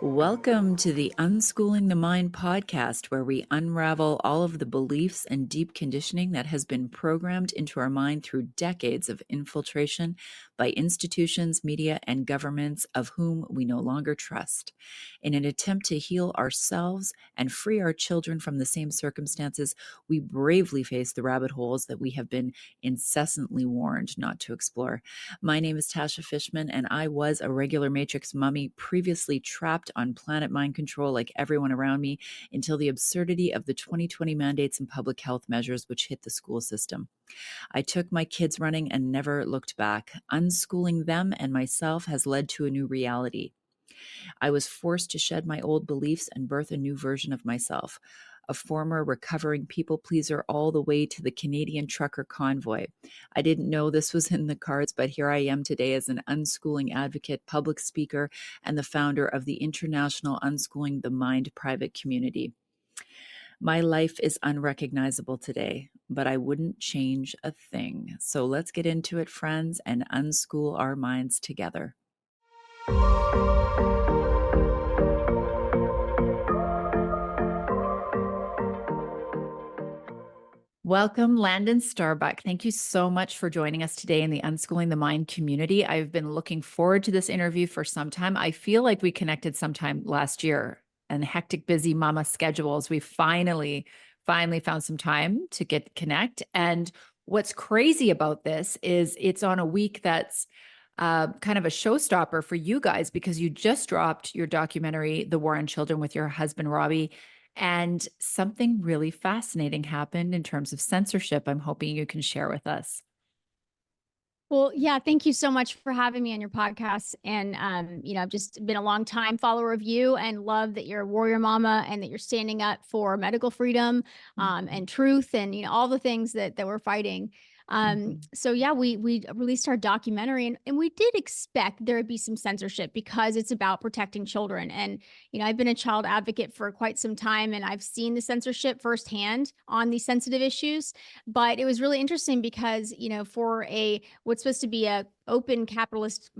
Welcome to the Unschooling the Mind podcast, where we unravel all of the beliefs and deep conditioning that has been programmed into our mind through decades of infiltration by institutions, media, and governments of whom we no longer trust. In an attempt to heal ourselves and free our children from the same circumstances, we bravely face the rabbit holes that we have been incessantly warned not to explore. My name is Tasha Fishman, and I was a regular Matrix mummy, previously trapped on planet mind control like everyone around me, until the absurdity of the 2020 mandates and public health measures which hit the school system. I took my kids running and never looked back. Unschooling them and myself has led to a new reality. I was forced to shed my old beliefs and birth a new version of myself, a former recovering people pleaser all the way to the Canadian trucker convoy. I didn't know this was in the cards, but here I am today as an unschooling advocate, public speaker, and the founder of the International Unschooling the Mind private community. My life is unrecognizable today, but I wouldn't change a thing. So let's get into it, friends, and unschool our minds together. Welcome, Landon Starbuck. Thank you so much for joining us today in the Unschooling the Mind community. I've been looking forward to this interview for some time. I feel like we connected sometime last year, and hectic, busy mama schedules. We finally found some time to connect. And what's crazy about this is it's on a week that's kind of a showstopper for you guys, because you just dropped your documentary, The War on Children, with your husband, Robbie. And something really fascinating happened in terms of censorship. I'm hoping you can share with us. Well, yeah, thank you so much for having me on your podcast. And, I've just been a long time follower of you and love that you're a warrior mama and that you're standing up for medical freedom, and truth and, all the things that we're fighting. So yeah, we released our documentary and we did expect there would be some censorship because it's about protecting children. And, I've been a child advocate for quite some time and I've seen the censorship firsthand on these sensitive issues. But it was really interesting because, for what's supposed to be a open capitalist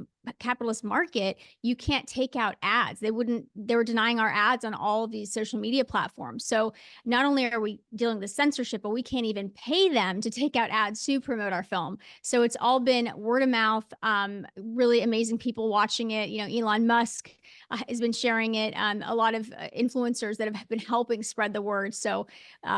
market, you can't take out ads. They were denying our ads on all of these social media platforms. So not only are we dealing with censorship, but we can't even pay them to take out ads to promote our film. So it's all been word of mouth, really amazing people watching it. Elon Musk has been sharing it. A lot of influencers that have been helping spread the word. So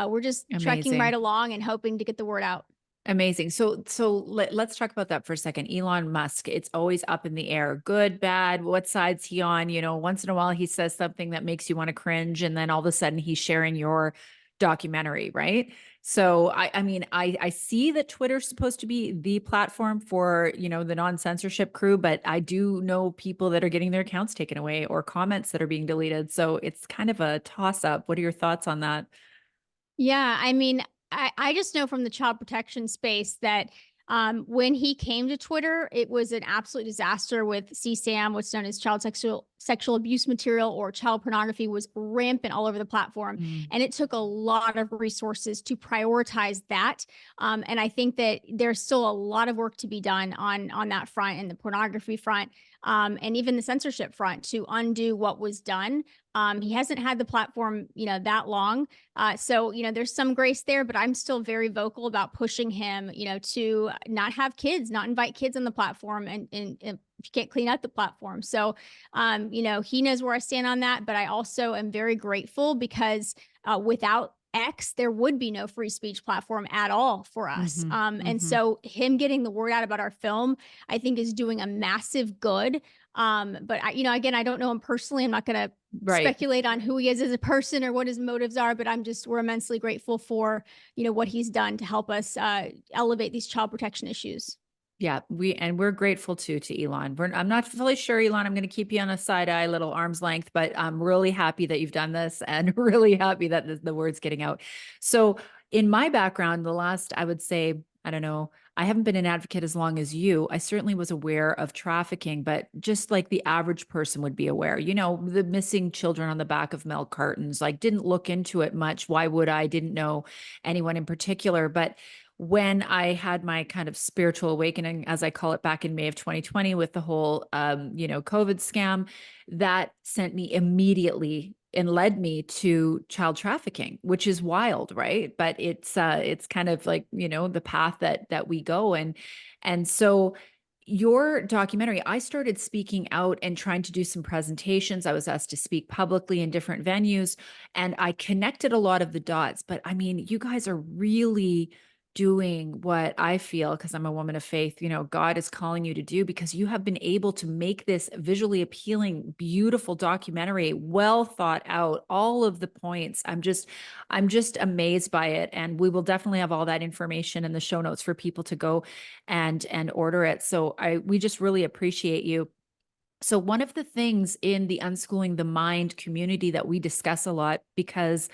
we're just trekking right along and hoping to get the word out. Amazing. So let's talk about that for a second. Elon Musk, it's always up in the air. Good, bad, what side's he on? Once in a while he says something that makes you want to cringe, and then all of a sudden he's sharing your documentary, right? So I see that Twitter's supposed to be the platform for, the non-censorship crew, but I do know people that are getting their accounts taken away or comments that are being deleted. So it's kind of a toss-up. What are your thoughts on that? Yeah, I just know from the child protection space that when he came to Twitter, it was an absolute disaster with CSAM, what's known as child sexual abuse material or child pornography, was rampant all over the platform. And it took a lot of resources to prioritize that. And I think that there's still a lot of work to be done on that front and the pornography front. And even the censorship front to undo what was done. He hasn't had the platform, that long. So, there's some grace there, but I'm still very vocal about pushing him, to not have kids, not invite kids on the platform and if you can't clean up the platform. So, he knows where I stand on that, but I also am very grateful because without X, there would be no free speech platform at all for us. And so him getting the word out about our film, I think, is doing a massive good. But again, I don't know him personally. I'm not going to speculate on who he is as a person or what his motives are, but we're immensely grateful for, what he's done to help us elevate these child protection issues. Yeah, we're grateful to Elon. I'm not fully sure, Elon. I'm going to keep you on a side eye, little arm's length, but I'm really happy that you've done this and really happy that the word's getting out. So in my background, the last, I would say, I don't know. I haven't been an advocate as long as you. I certainly was aware of trafficking, but just like the average person would be aware, the missing children on the back of milk cartons, like didn't look into it much. Why would I? Didn't know anyone in particular. But when I had my kind of spiritual awakening, as I call it, back in May of 2020 with the whole, COVID scam, that sent me immediately and led me to child trafficking, which is wild, right? But it's kind of like, the path that we go. And so your documentary, I started speaking out and trying to do some presentations. I was asked to speak publicly in different venues, and I connected a lot of the dots. But I mean, you guys are really doing what I feel, because I'm a woman of faith, God is calling you to do, because you have been able to make this visually appealing, beautiful documentary, well thought out, all of the points. I'm just amazed by it. And we will definitely have all that information in the show notes for people to go and order it. So we just really appreciate you. So one of the things in the Unschooling the Mind community that we discuss a lot, because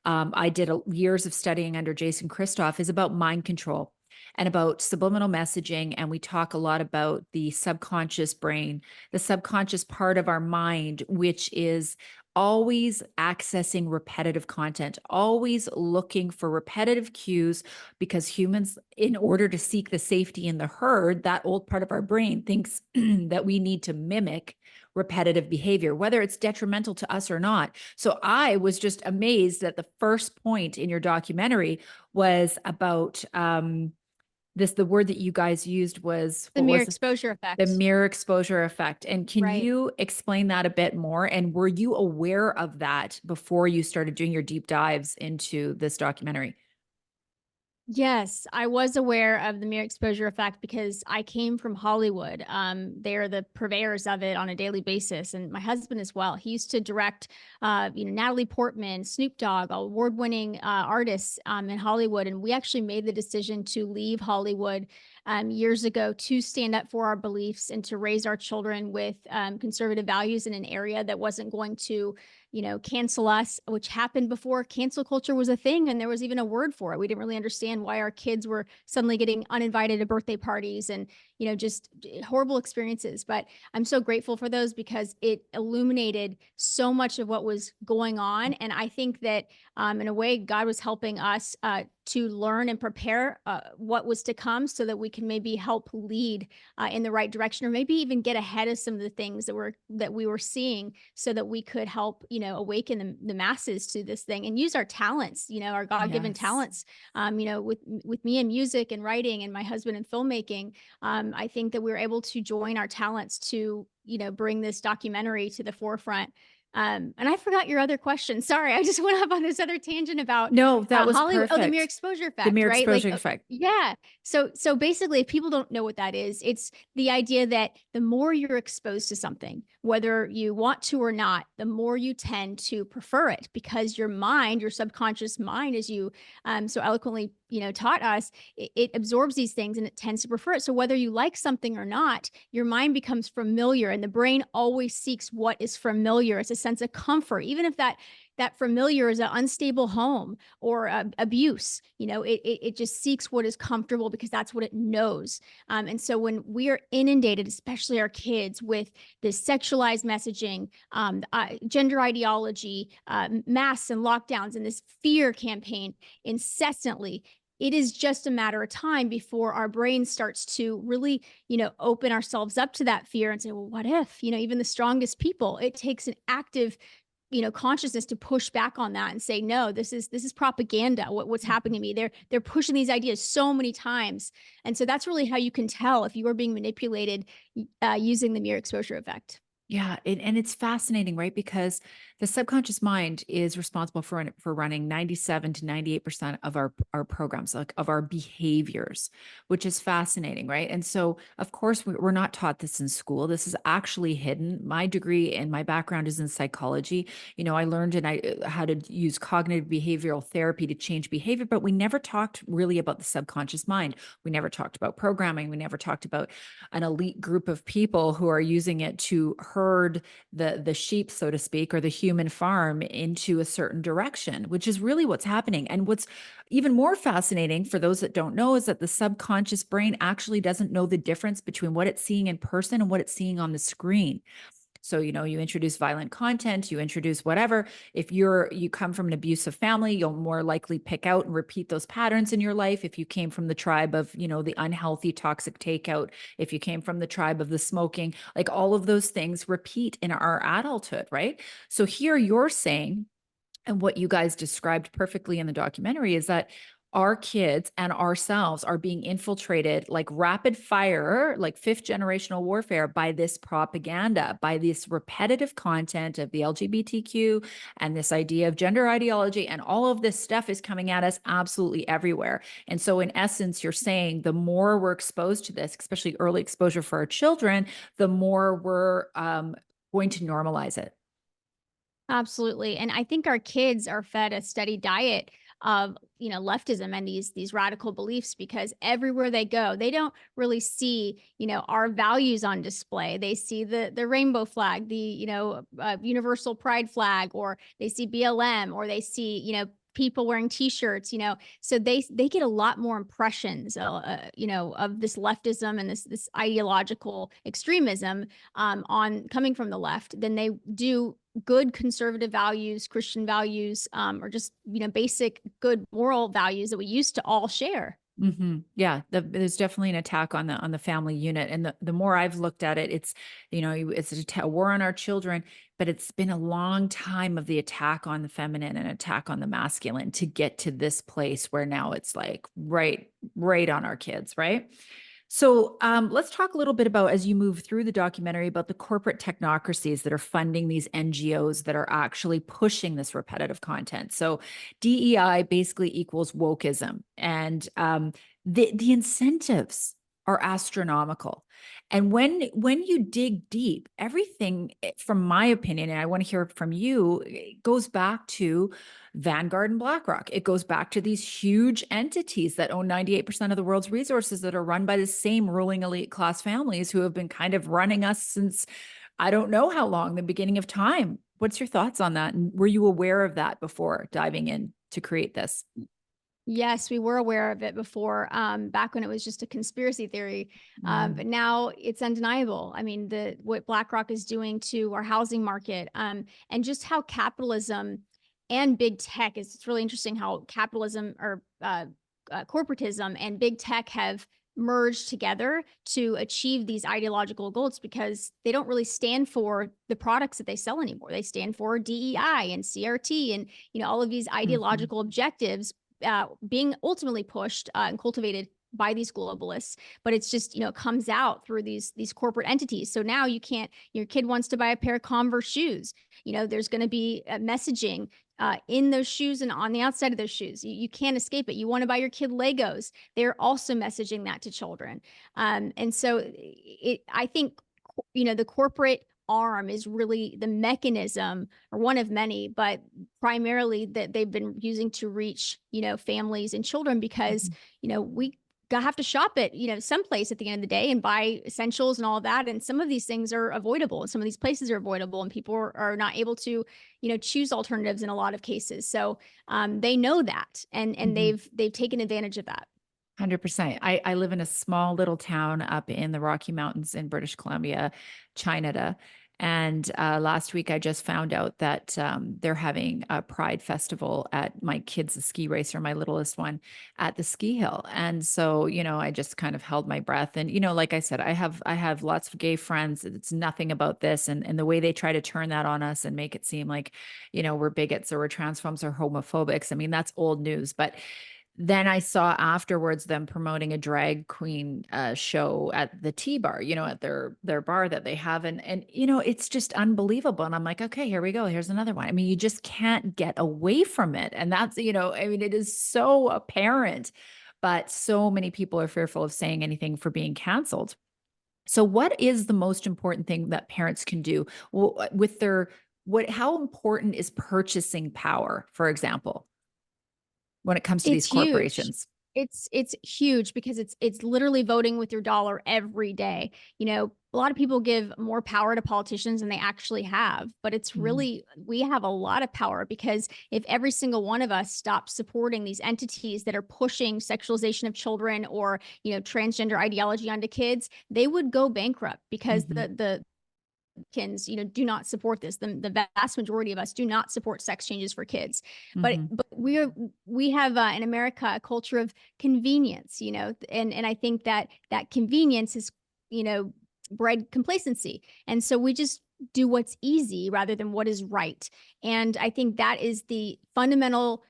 I did years of studying under Jason Christoff, is about mind control and about subliminal messaging. And we talk a lot about the subconscious brain, the subconscious part of our mind, which is always accessing repetitive content, always looking for repetitive cues, because humans, in order to seek the safety in the herd, that old part of our brain thinks that we need to mimic repetitive behavior, whether it's detrimental to us or not. So I was just amazed that the first point in your documentary was about the word that you guys used was, The what mere was it? exposure The effect. mirror exposure effect. And can Right. you explain that a bit more? And were you aware of that before you started doing your deep dives into this documentary? Yes, I was aware of the mere exposure effect because I came from Hollywood. They're the purveyors of it on a daily basis, and my husband as well. He used to direct, Natalie Portman, Snoop Dogg, award-winning artists in Hollywood, and we actually made the decision to leave Hollywood years ago to stand up for our beliefs and to raise our children with conservative values in an area that wasn't going to cancel us, which happened before cancel culture was a thing. And there was even a word for it. We didn't really understand why our kids were suddenly getting uninvited to birthday parties and, just horrible experiences. But I'm so grateful for those because it illuminated so much of what was going on. And I think that in a way, God was helping us to learn and prepare what was to come so that we can maybe help lead in the right direction, or maybe even get ahead of some of the things that we were seeing so that we could help, awaken the masses to this thing and use our talents, our God-given Yes. talents, with me in music and writing and my husband in filmmaking. I think that we were able to join our talents to, bring this documentary to the forefront. And I forgot your other question. Sorry, I just went off on this other tangent about No, that was Hollywood. Oh, the mere perfect. exposure The effect, mirror right? Like, exposure effect. yeah. So basically, if people don't know what that is, it's the idea that the more you're exposed to something, whether you want to or not, the more you tend to prefer it because your mind, your subconscious mind, as you so eloquently, taught us, it absorbs these things and it tends to prefer it. So whether you like something or not, your mind becomes familiar, and the brain always seeks what is familiar. It's a sense of comfort, even if that familiar is an unstable home or abuse. It just seeks what is comfortable because that's what it knows. And so when we are inundated, especially our kids, with this sexualized messaging, gender ideology, masks and lockdowns, and this fear campaign incessantly, it is just a matter of time before our brain starts to really, open ourselves up to that fear and say, well, what if, even the strongest people, it takes an active consciousness to push back on that and say, no, this is propaganda. What's happening to me? They're pushing these ideas so many times. And so that's really how you can tell if you are being manipulated using the mere exposure effect. Yeah, and it's fascinating, right? Because the subconscious mind is responsible for running 97 to 98% of our programs, like of our behaviors, which is fascinating, right? And so, of course, we're not taught this in school. This is actually hidden. My degree and my background is in psychology. I learned how to use cognitive behavioral therapy to change behavior, but we never talked really about the subconscious mind. We never talked about programming. We never talked about an elite group of people who are using it to herd the sheep, so to speak, or the human farm into a certain direction, which is really what's happening. And what's even more fascinating for those that don't know is that the subconscious brain actually doesn't know the difference between what it's seeing in person and what it's seeing on the screen. So, you introduce violent content, you introduce whatever. If you come from an abusive family, you'll more likely pick out and repeat those patterns in your life. If you came from the tribe of, the unhealthy, toxic takeout, if you came from the tribe of the smoking, like all of those things repeat in our adulthood, right? So here you're saying, and what you guys described perfectly in the documentary is that our kids and ourselves are being infiltrated like rapid fire, like fifth generational warfare by this propaganda, by this repetitive content of the LGBTQ and this idea of gender ideology. And all of this stuff is coming at us absolutely everywhere. And so, in essence, you're saying the more we're exposed to this, especially early exposure for our children, the more we're going to normalize it. Absolutely. And I think our kids are fed a steady diet of, leftism and these radical beliefs because everywhere they go, they don't really see, our values on display. They see the rainbow flag, the, universal pride flag, or they see BLM, or they see, people wearing t-shirts, so they get a lot more impressions of this leftism and this ideological extremism on coming from the left than they do good conservative values, Christian values, or just basic good moral values that we used to all share. Yeah, there's definitely an attack on the family unit, and the more I've looked at it, it's it's a war on our children, but it's been a long time of the attack on the feminine and attack on the masculine to get to this place where now it's like right on our kids, right? So let's talk a little bit about, as you move through the documentary, about the corporate technocracies that are funding these NGOs that are actually pushing this repetitive content. So DEI basically equals wokeism, and the incentives are astronomical. And when you dig deep, everything, from my opinion, and I want to hear from you, it goes back to Vanguard and BlackRock. It goes back to these huge entities that own 98% of the world's resources that are run by the same ruling elite class families who have been kind of running us since I don't know how long, the beginning of time. What's your thoughts on that? And were you aware of that before diving in to create this? Yes, we were aware of it before, back when it was just a conspiracy theory. But now it's undeniable. I mean, what BlackRock is doing to our housing market, and just how capitalism and big tech is. It's really interesting how capitalism or corporatism and big tech have merged together to achieve these ideological goals because they don't really stand for the products that they sell anymore. They stand for DEI and CRT and all of these Mhm. ideological objectives being ultimately pushed and cultivated by these globalists, but it's just comes out through these corporate entities. So now you can't. Your kid wants to buy a pair of Converse shoes. There's going to be messaging in those shoes and on the outside of those shoes. You can't escape it. You want to buy your kid Legos. They're also messaging that to children, and so I think the corporate arm is really the mechanism or one of many, but primarily that they've been using to reach, families and children because, Mhm. we have to shop at, someplace at the end of the day and buy essentials and all that. And some of these things are avoidable and some of these places are avoidable and people are not able to, choose alternatives in a lot of cases. So they know that and Mhm. they've taken advantage of that. 100%. I live in a small little town up in the Rocky Mountains in British Columbia, Canada. And last week, I just found out that they're having a Pride festival at my kid's a ski racer, my littlest one, at the ski hill. And so, I just kind of held my breath. And like I said, I have lots of gay friends. It's nothing about this, and the way they try to turn that on us and make it seem like, we're bigots or we're transphobes or homophobics. I mean, that's old news, but then I saw afterwards them promoting a drag queen show at the Tea Bar, at their bar that they have, and it's just unbelievable. And I'm like, okay, here we go. Here's another one. I mean, you just can't get away from it, and that's I mean, it is so apparent, but so many people are fearful of saying anything for being canceled. So, what is the most important thing that parents can do with their what? How important is purchasing power, for example, when it comes to these It's huge. corporations? It's huge because it's literally voting with your dollar every day. A lot of people give more power to politicians than they actually have, but it's Mhm. really, we have a lot of power because if every single one of us stops supporting these entities that are pushing sexualization of children or, transgender ideology onto kids, they would go bankrupt because Mhm. the do not support this. The vast majority of us do not support sex changes for kids. But Mhm. we have in America a culture of convenience, and I think that convenience is, you know, bred complacency, and so we just do what's easy rather than what is right. And I think that is the fundamental,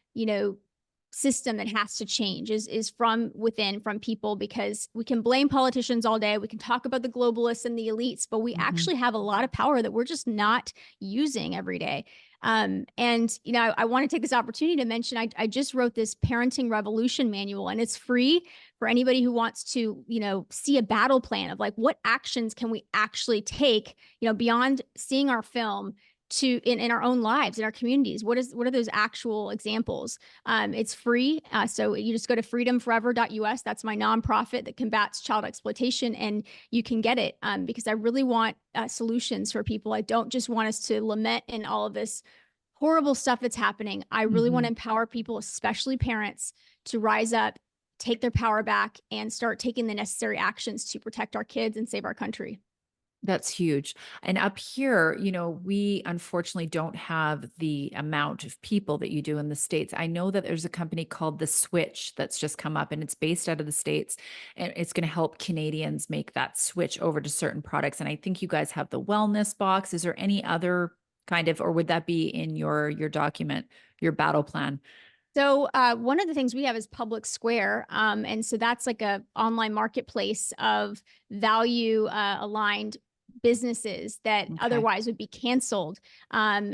system that has to change is from within, from people, because we can blame politicians all day, we can talk about the globalists and the elites, but we Mhm. actually have a lot of power that we're just not using every day. And I want to take this opportunity to mention I just wrote this parenting revolution manual, and it's free for anybody who wants to, see a battle plan of like what actions can we actually take, beyond seeing our film, to in our own lives, in our communities. What are those actual examples? It's free. So you just go to freedomforever.us. That's my nonprofit that combats child exploitation, and you can get it, because I really want solutions for people. I don't just want us to lament in all of this horrible stuff that's happening. I really want to Mhm. empower people, especially parents, to rise up, take their power back, and start taking the necessary actions to protect our kids and save our country. That's huge. And up here, we unfortunately don't have the amount of people that you do in the States. I know that there's a company called The Switch that's just come up and it's based out of the States and it's going to help Canadians make that switch over to certain products. And I think you guys have the wellness box. Is there any other kind of, or would that be in your document, your battle plan? So one of the things we have is Public Square, and so that's like a online marketplace of value aligned businesses that Okay. otherwise would be canceled.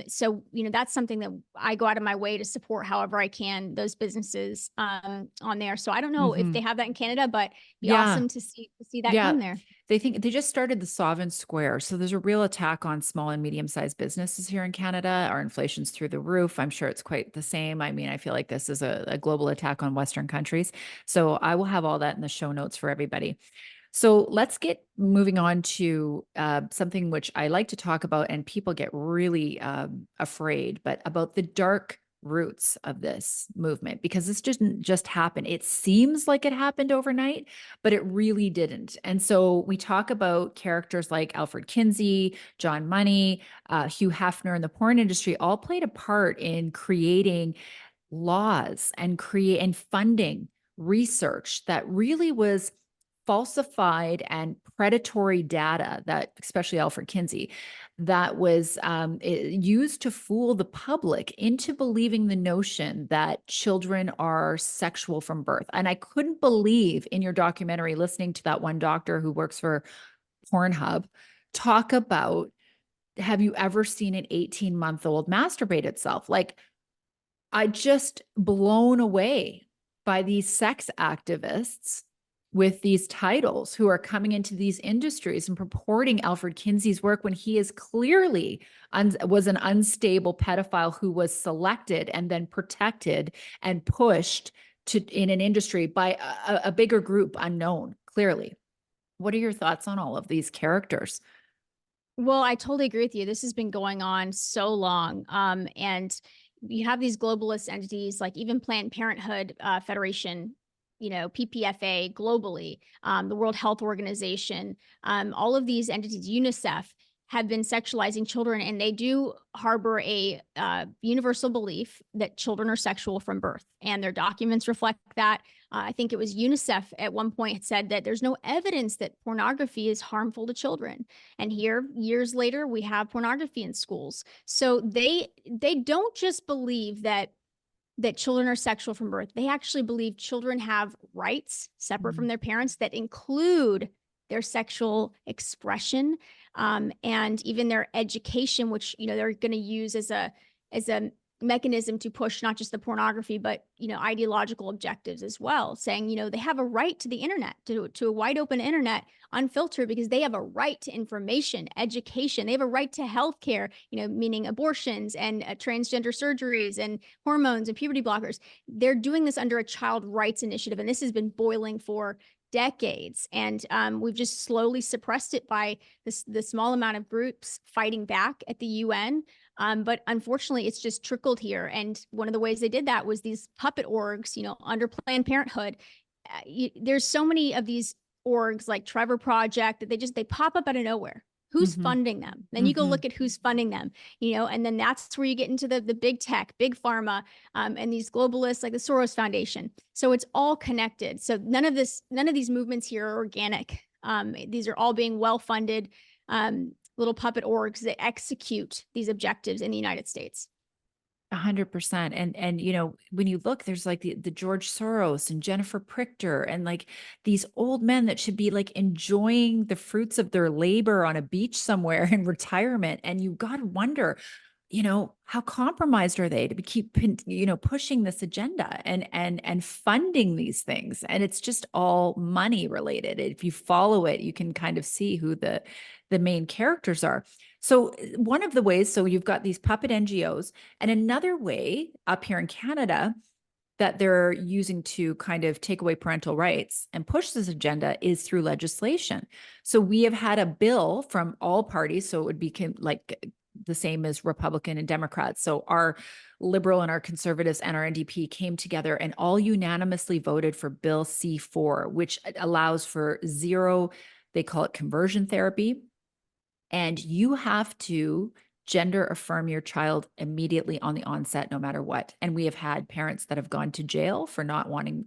So that's something that I go out of my way to support however I can those businesses on there. So I don't know if they Hmm. have that in Canada, but it'd be Yeah. awesome to see that Yeah. come there. They think they just started the Sovereign Square. So there's a real attack on small and medium sized businesses here in Canada. Our inflation's through the roof. I'm sure it's quite the same. I mean, I feel like this is a global attack on Western countries. So I will have all that in the show notes for everybody. So let's get moving on to something which I like to talk about, and people get really afraid, but about the dark roots of this movement because this didn't just happen. It seems like it happened overnight, but it really didn't. And so we talk about characters like Alfred Kinsey, John Money, Hugh Hefner, and the porn industry all played a part in creating laws and funding research that really was falsified and predatory data, that especially Alfred Kinsey, that was used to fool the public into believing the notion that children are sexual from birth. And I couldn't believe in your documentary listening to that one doctor who works for Pornhub talk about, have you ever seen an 18-month-old masturbate itself? Like, I just blown away by these sex activists with these titles who are coming into these industries and purporting Alfred Kinsey's work when he is clearly was an unstable pedophile who was selected and then protected and pushed to in an industry by a bigger group unknown, clearly. What are your thoughts on all of these characters? Well, I totally agree with you. This has been going on so long. And you have these globalist entities like even Planned Parenthood Federation, PPFA globally, the World Health Organization, all of these entities, UNICEF, have been sexualizing children, and they do harbor a universal belief that children are sexual from birth, and their documents reflect that. I think it was UNICEF at one point said that there's no evidence that pornography is harmful to children. And here, years later, we have pornography in schools. So they don't just believe that children are sexual from birth. They actually believe children have rights separate from Mm. their parents that include their sexual expression, and even their education, which they're going to use as a mechanism to push not just the pornography, but, ideological objectives as well, saying, they have a right to the internet, to a wide open internet, unfiltered, because they have a right to information, education. They have a right to healthcare, meaning abortions and transgender surgeries and hormones and puberty blockers. They're doing this under a child rights initiative. And this has been boiling for decades. And we've just slowly suppressed it by the small amount of groups fighting back at the UN. But unfortunately, it's just trickled here. And one of the ways they did that was these puppet orgs, under Planned Parenthood. There's so many of these orgs like Trevor Project that they pop up out of nowhere. Who's funding them? Then you go look at who's funding them, and then that's where you get into the big tech, big pharma, and these globalists like the Soros Foundation. So it's all connected. So none of these movements here are organic. These are all being well-funded little puppet orgs that execute these objectives in the United States. 100%. And when you look, there's like the George Soros and Jennifer Prichter and like these old men that should be like enjoying the fruits of their labor on a beach somewhere in retirement. And you got to wonder, how compromised are they to keep, pushing this agenda and funding these things? And it's just all money related. If you follow it, you can kind of see who the main characters are. So one of the ways, so you've got these puppet NGOs, and another way up here in Canada that they're using to kind of take away parental rights and push this agenda is through legislation. So we have had a bill from all parties. So it would be like the same as Republican and Democrats. So our Liberal and our Conservatives and our NDP came together and all unanimously voted for Bill C4, which allows for zero, they call it conversion therapy. And you have to gender affirm your child immediately on the onset, no matter what. And we have had parents that have gone to jail for not wanting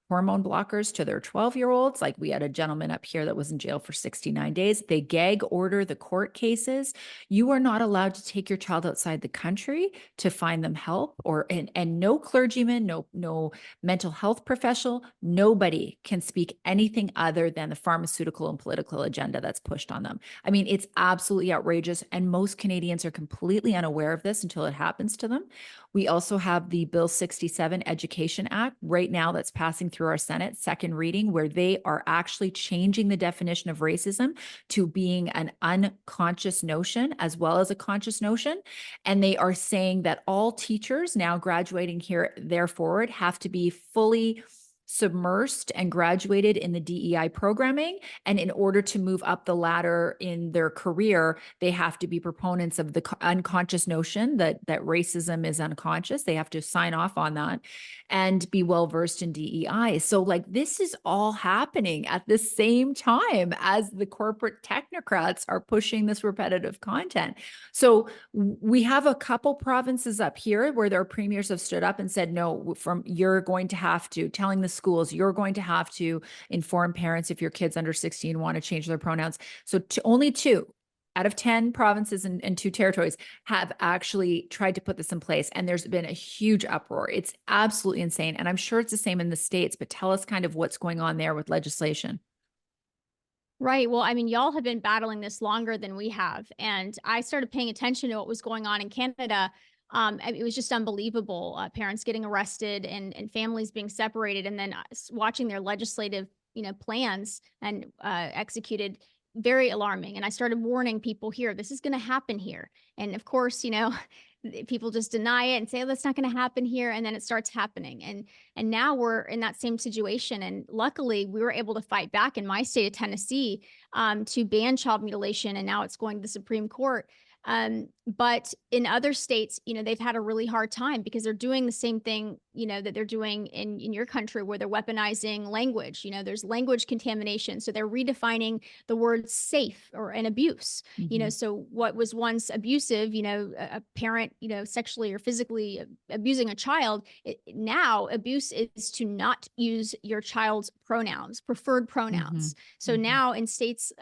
hormone blockers to their 12-year-olds. Like we had a gentleman up here that was in jail for 69 days. They gag order the court cases. You are not allowed to take your child outside the country to find them help, and no clergyman, no mental health professional, nobody can speak anything other than the pharmaceutical and political agenda that's pushed on them. I mean, it's absolutely outrageous. And most Canadians are completely unaware of this until it happens to them. We also have the Bill 67 Education Act right now that's passing through our Senate, second reading, where they are actually changing the definition of racism to being an unconscious notion as well as a conscious notion. And they are saying that all teachers now graduating here, therefore, have to be fully submersed and graduated in the DEI programming. And in order to move up the ladder in their career, they have to be proponents of the unconscious notion that racism is unconscious. They have to sign off on that and be well-versed in DEI. So like this is all happening at the same time as the corporate technocrats are pushing this repetitive content. So we have a couple provinces up here where their premiers have stood up and said, no, you're going to have to, telling the schools, you're going to have to inform parents if your kids under 16 want to change their pronouns. So only 2 out of 10 provinces and 2 territories have actually tried to put this in place. And there's been a huge uproar. It's absolutely insane. And I'm sure it's the same in the States, but tell us kind of what's going on there with legislation. Right. Well, I mean, y'all have been battling this longer than we have. And I started paying attention to what was going on in Canada. It was just unbelievable. Parents getting arrested and families being separated, and then watching their legislative, plans and executed. Very alarming. And I started warning people here, this is going to happen here. And of course, people just deny it and say, oh, that's not going to happen here. And then it starts happening. And now we're in that same situation. And luckily we were able to fight back in my state of Tennessee to ban child mutilation. And now it's going to the Supreme Court. But in other states, they've had a really hard time because they're doing the same thing, that they're doing in your country, where they're weaponizing language. There's language contamination. So they're redefining the word safe or an abuse. So what was once abusive, a parent, sexually or physically abusing a child, now abuse is to not use your child's pronouns, preferred pronouns. So now in states,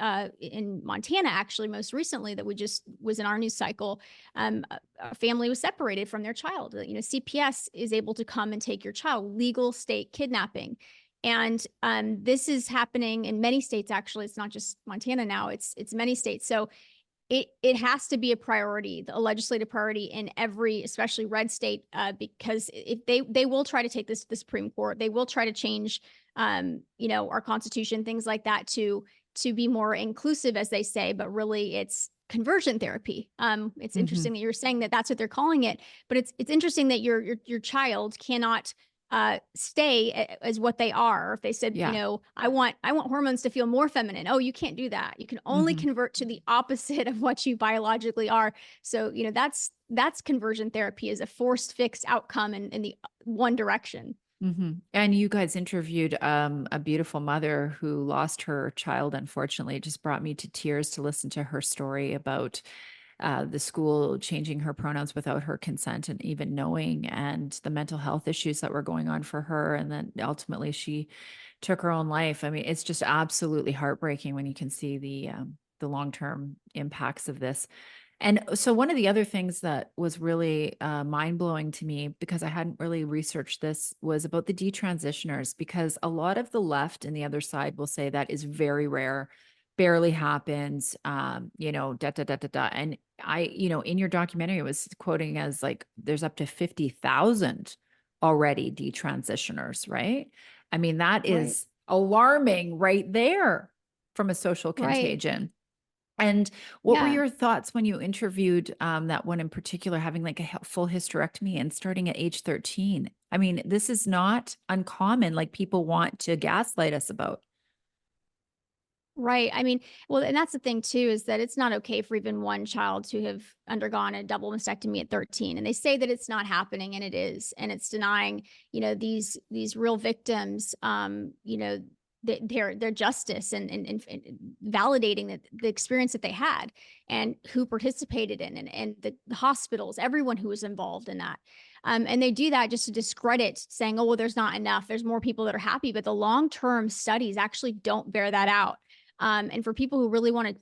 in Montana, actually, most recently, that was in our news cycle, a family was separated from their child. CPS is able to come and take your child, legal state kidnapping. And this is happening in many states. Actually, it's not just Montana now, it's many states. So it has to be a priority, a legislative priority in every, especially red state, because if they will try to take this to the Supreme Court, they will try to change, our constitution, things like that, to be more inclusive, as they say, but really it's conversion therapy. It's Mm-hmm. interesting that you're saying that that's what they're calling it, but it's interesting that your child cannot stay as what they are. If they said, Yeah. I want hormones to feel more feminine. Oh, you can't do that. You can only Mm-hmm. convert to the opposite of what you biologically are. So, that's conversion therapy, is a forced fixed outcome in the one direction. Mm-hmm. And you guys interviewed a beautiful mother who lost her child. Unfortunately, it just brought me to tears to listen to her story about the school changing her pronouns without her consent and even knowing, and the mental health issues that were going on for her. And then ultimately she took her own life. I mean, it's just absolutely heartbreaking when you can see the long-term impacts of this. And so one of the other things that was really mind-blowing to me, because I hadn't really researched this, was about the detransitioners, because a lot of the left and the other side will say that is very rare, barely happens, da da da da da. And in your documentary, it was quoting as like there's up to 50,000 already detransitioners, right? I mean, that Right. is alarming right there from a social Right. contagion. And what were Yeah. your thoughts when you interviewed that one in particular, having like a full hysterectomy and starting at age 13? I mean, this is not uncommon, like people want to gaslight us about. Right. I mean, well, and that's the thing too, is that it's not okay for even one child to have undergone a double mastectomy at 13. And they say that it's not happening, and it is, and it's denying, these real victims, their justice, and validating that the experience that they had, and who participated in, and the hospitals, everyone who was involved in that. And they do that just to discredit, saying, oh, well, there's not enough. There's more people that are happy, but the long-term studies actually don't bear that out. And for people who really want to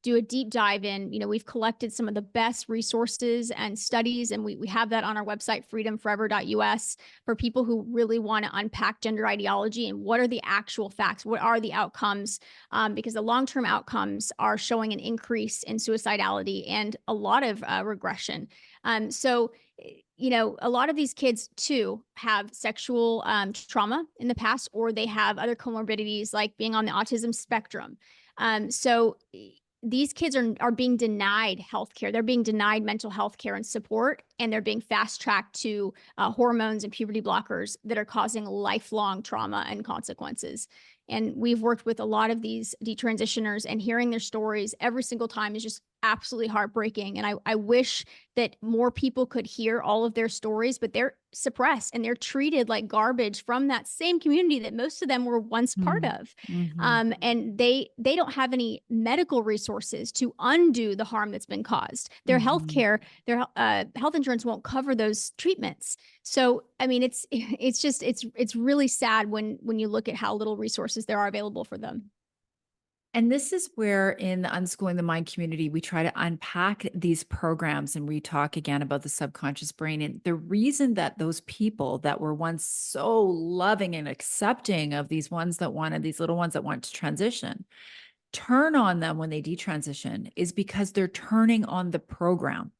do a deep dive in, we've collected some of the best resources and studies, and we have that on our website, freedomforever.us, for people who really want to unpack gender ideology and what are the actual facts, what are the outcomes, because the long-term outcomes are showing an increase in suicidality and a lot of regression. So, a lot of these kids too have sexual trauma in the past, or they have other comorbidities like being on the autism spectrum. So these kids are being denied healthcare. They're being denied mental health care and support, and they're being fast tracked to hormones and puberty blockers that are causing lifelong trauma and consequences. And we've worked with a lot of these detransitioners, and hearing their stories every single time is just absolutely heartbreaking. And I wish that more people could hear all of their stories, but they're suppressed and they're treated like garbage from that same community that most of them were once part of. Mm-hmm. And they don't have any medical resources to undo the harm that's been caused. Their health Mm-hmm. care, their health insurance won't cover those treatments. So, I mean, it's really sad when you look at how little resources there are available for them. And this is where, in the Unschooling the Mind community, we try to unpack these programs and we talk again about the subconscious brain. And the reason that those people that were once so loving and accepting of these little ones that want to transition, turn on them when they detransition is because they're turning on the program.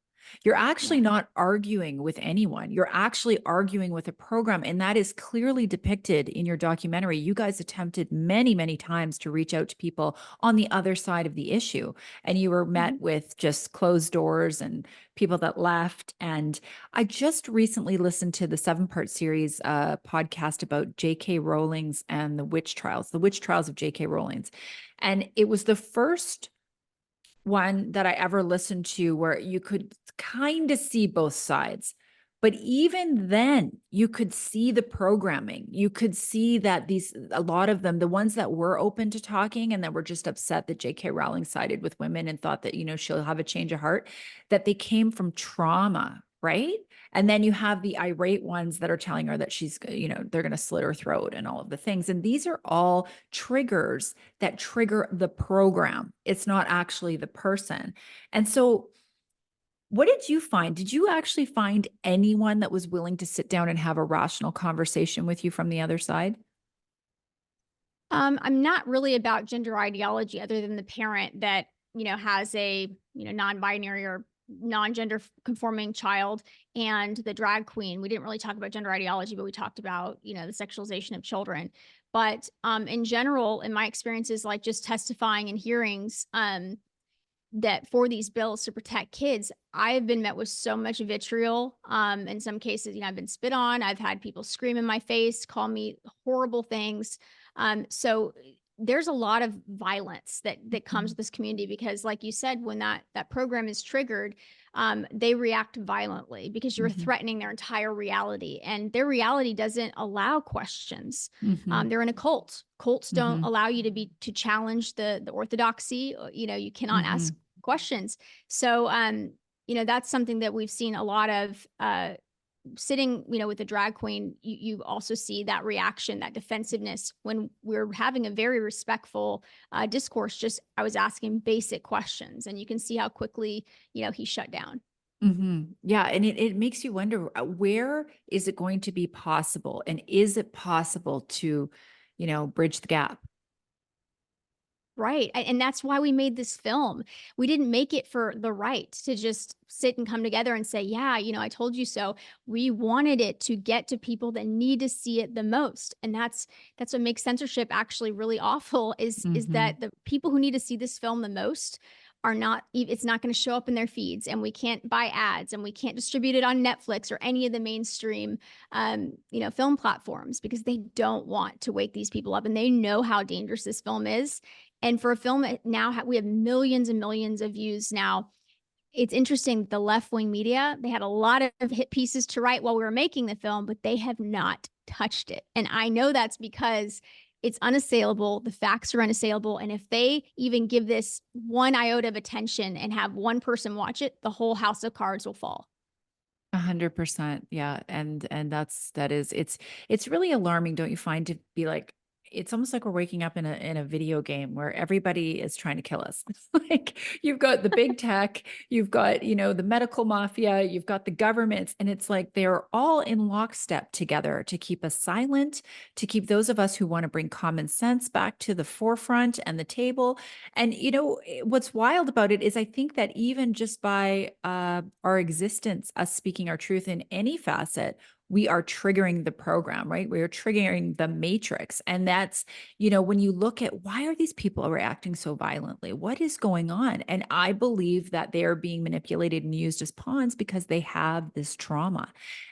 You're actually Yeah. not arguing with anyone. You're actually arguing with a program. And that is clearly depicted in your documentary. You guys attempted many, many times to reach out to people on the other side of the issue. And you were met Mhm. with just closed doors and people that left. And I just recently listened to the 7-part series podcast about J.K. Rowling's and the witch trials of J.K. Rowling's. And it was the first one that I ever listened to where you could kind of see both sides. But even then, you could see the programming. You could see that a lot of them, the ones that were open to talking and that were just upset that J.K. Rowling sided with women and thought that, she'll have a change of heart, that they came from trauma, right? And then you have the irate ones that are telling her that they're going to slit her throat and all of the things. And these are all triggers that trigger the program. It's not actually the person. And so, what did you find? Did you actually find anyone that was willing to sit down and have a rational conversation with you from the other side? I'm not really about gender ideology, other than the parent that has a, non-binary or non-gender conforming child, and the drag queen. We didn't really talk about gender ideology, but we talked about, the sexualization of children. But in general, in my experiences, like just testifying in hearings, that for these bills to protect kids, I've been met with so much vitriol. In some cases, I've been spit on. I've had people scream in my face, call me horrible things. So there's a lot of violence that comes with this community because, like you said, when that program is triggered, they react violently because you're Mhm. threatening their entire reality, and their reality doesn't allow questions. Mhm. They're in a cult. Cults don't Mhm. allow you to challenge the orthodoxy. You cannot ask Mhm. questions. So, that's something that we've seen a lot of, sitting, with the drag queen. You also see that reaction, that defensiveness when we're having a very respectful discourse. Just, I was asking basic questions, and you can see how quickly, he shut down. Mhm. Yeah, and it makes you wonder, where is it going to be possible, and is it possible to, bridge the gap? Right. And that's why we made this film. We didn't make it for the right to just sit and come together and say, yeah, I told you so. We wanted it to get to people that need to see it the most. And that's what makes censorship actually really awful, is Mhm. that the people who need to see this film the most are not, it's not going to show up in their feeds, and we can't buy ads, and we can't distribute it on Netflix or any of the mainstream film platforms, because they don't want to wake these people up, and they know how dangerous this film is. And for a film that now we have millions and millions of views now. It's interesting, the left-wing media, they had a lot of hit pieces to write while we were making the film, but they have not touched it. And I know that's because it's unassailable. The facts are unassailable. And if they even give this one iota of attention and have one person watch it, the whole house of cards will fall. 100%. Yeah. And it's really alarming, don't you find, to be like, it's almost like we're waking up in a video game where everybody is trying to kill us. Like, you've got the big tech, you've got, the medical mafia, you've got the governments, and it's like they're all in lockstep together to keep us silent, to keep those of us who want to bring common sense back to the forefront and the table. And what's wild about it is, I think that even just by our existence, us speaking our truth in any facet, we are triggering the program, right? We are triggering the matrix. And that's, when you look at, why are these people reacting so violently? What is going on? And I believe that they are being manipulated and used as pawns because they have this trauma.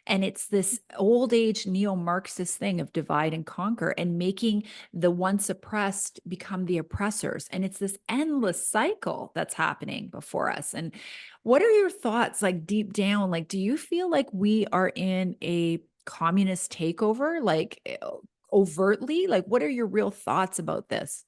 And it's this old age neo-Marxist thing of divide and conquer, and making the once oppressed become the oppressors. And it's this endless cycle that's happening before us. And what are your thoughts, like, deep down? Like, do you feel like we are in a communist takeover, like, overtly? Like, what are your real thoughts about this?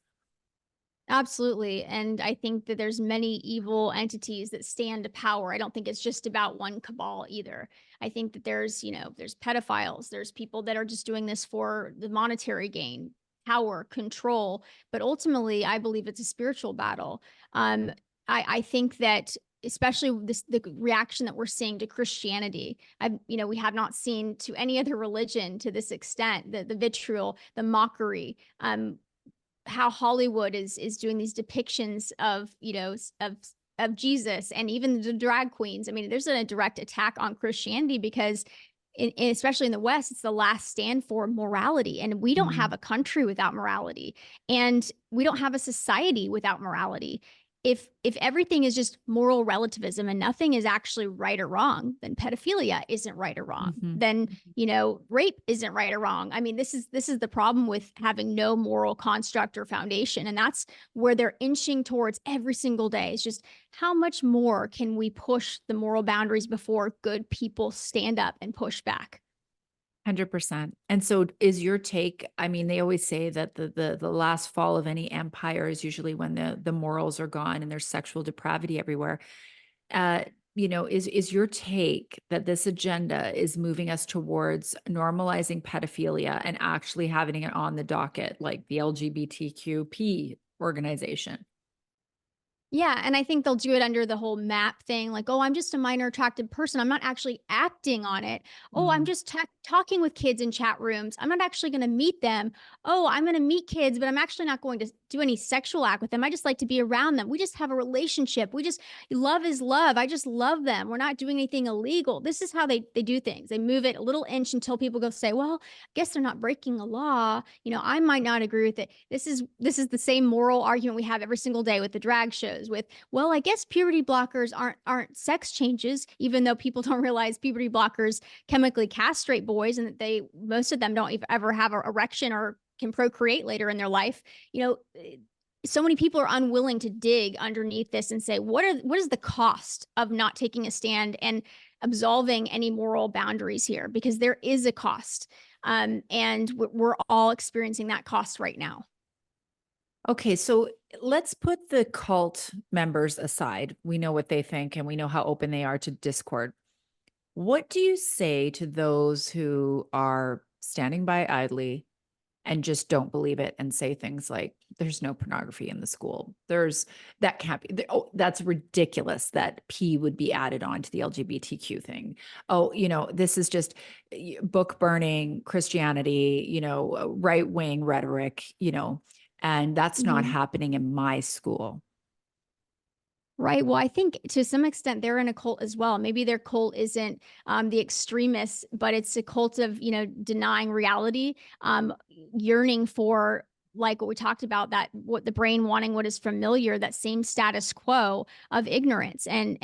Absolutely. And I think that there's many evil entities that stand to power. I don't think it's just about one cabal either. I think that there's pedophiles, there's people that are just doing this for the monetary gain, power, control. But ultimately, I believe it's a spiritual battle. Um, I think that especially the reaction that we're seeing to Christianity, we have not seen to any other religion to this extent, the vitriol, the mockery. How Hollywood is doing these depictions of, of Jesus, and even the drag queens. I mean, there's a direct attack on Christianity because especially in the West, it's the last stand for morality. And we don't have Mm, a country without morality. And we don't have a society without morality. If everything is just moral relativism and nothing is actually right or wrong, then pedophilia isn't right or wrong. mhm. Then, rape isn't right or wrong. I mean, this is the problem with having no moral construct or foundation. And that's where they're inching towards every single day. It's just, how much more can we push the moral boundaries before good people stand up and push back? 100%. And so, is your take, I mean, they always say that the last fall of any empire is usually when the morals are gone and there's sexual depravity everywhere. Uh, is your take that this agenda is moving us towards normalizing pedophilia and actually having it on the docket, like the LGBTQP organization? Yeah, and I think they'll do it under the whole map thing, like, "Oh, I'm just a minor attracted person. I'm not actually acting on it. Oh, I'm Mm, just talking with kids in chat rooms. I'm not actually going to meet them. Oh, I'm going to meet kids, but I'm actually not going to do any sexual act with them. I just like to be around them. We just have a relationship. We just love is love. I just love them. We're not doing anything illegal." This is how they do things. They move it a little inch until people go say, "Well, I guess they're not breaking a law. I might not agree with it." This is the same moral argument we have every single day with the drag shows with, well, I guess puberty blockers aren't sex changes, even though people don't realize puberty blockers chemically castrate boys and that they most of them don't ever have an erection or can procreate later in their life. You know, so many people are unwilling to dig underneath this and say, what is the cost of not taking a stand and absolving any moral boundaries here? Because there is a cost. And we're all experiencing that cost right now. okay, so let's put the cult members aside. We know what they think and we know how open they are to discord. What do you say to those who are standing by idly and just don't believe it and say things like, there's no pornography in the school? That can't be, oh, that's ridiculous that P would be added on to the LGBTQ thing. Oh, this is just book burning Christianity, right wing rhetoric, and that's not Mhm. happening in my school. Right. Well, I think to some extent they're in a cult as well. Maybe their cult isn't the extremists, but it's a cult of, denying reality, yearning for, like what we talked about, that what the brain wanting what is familiar, that same status quo of ignorance and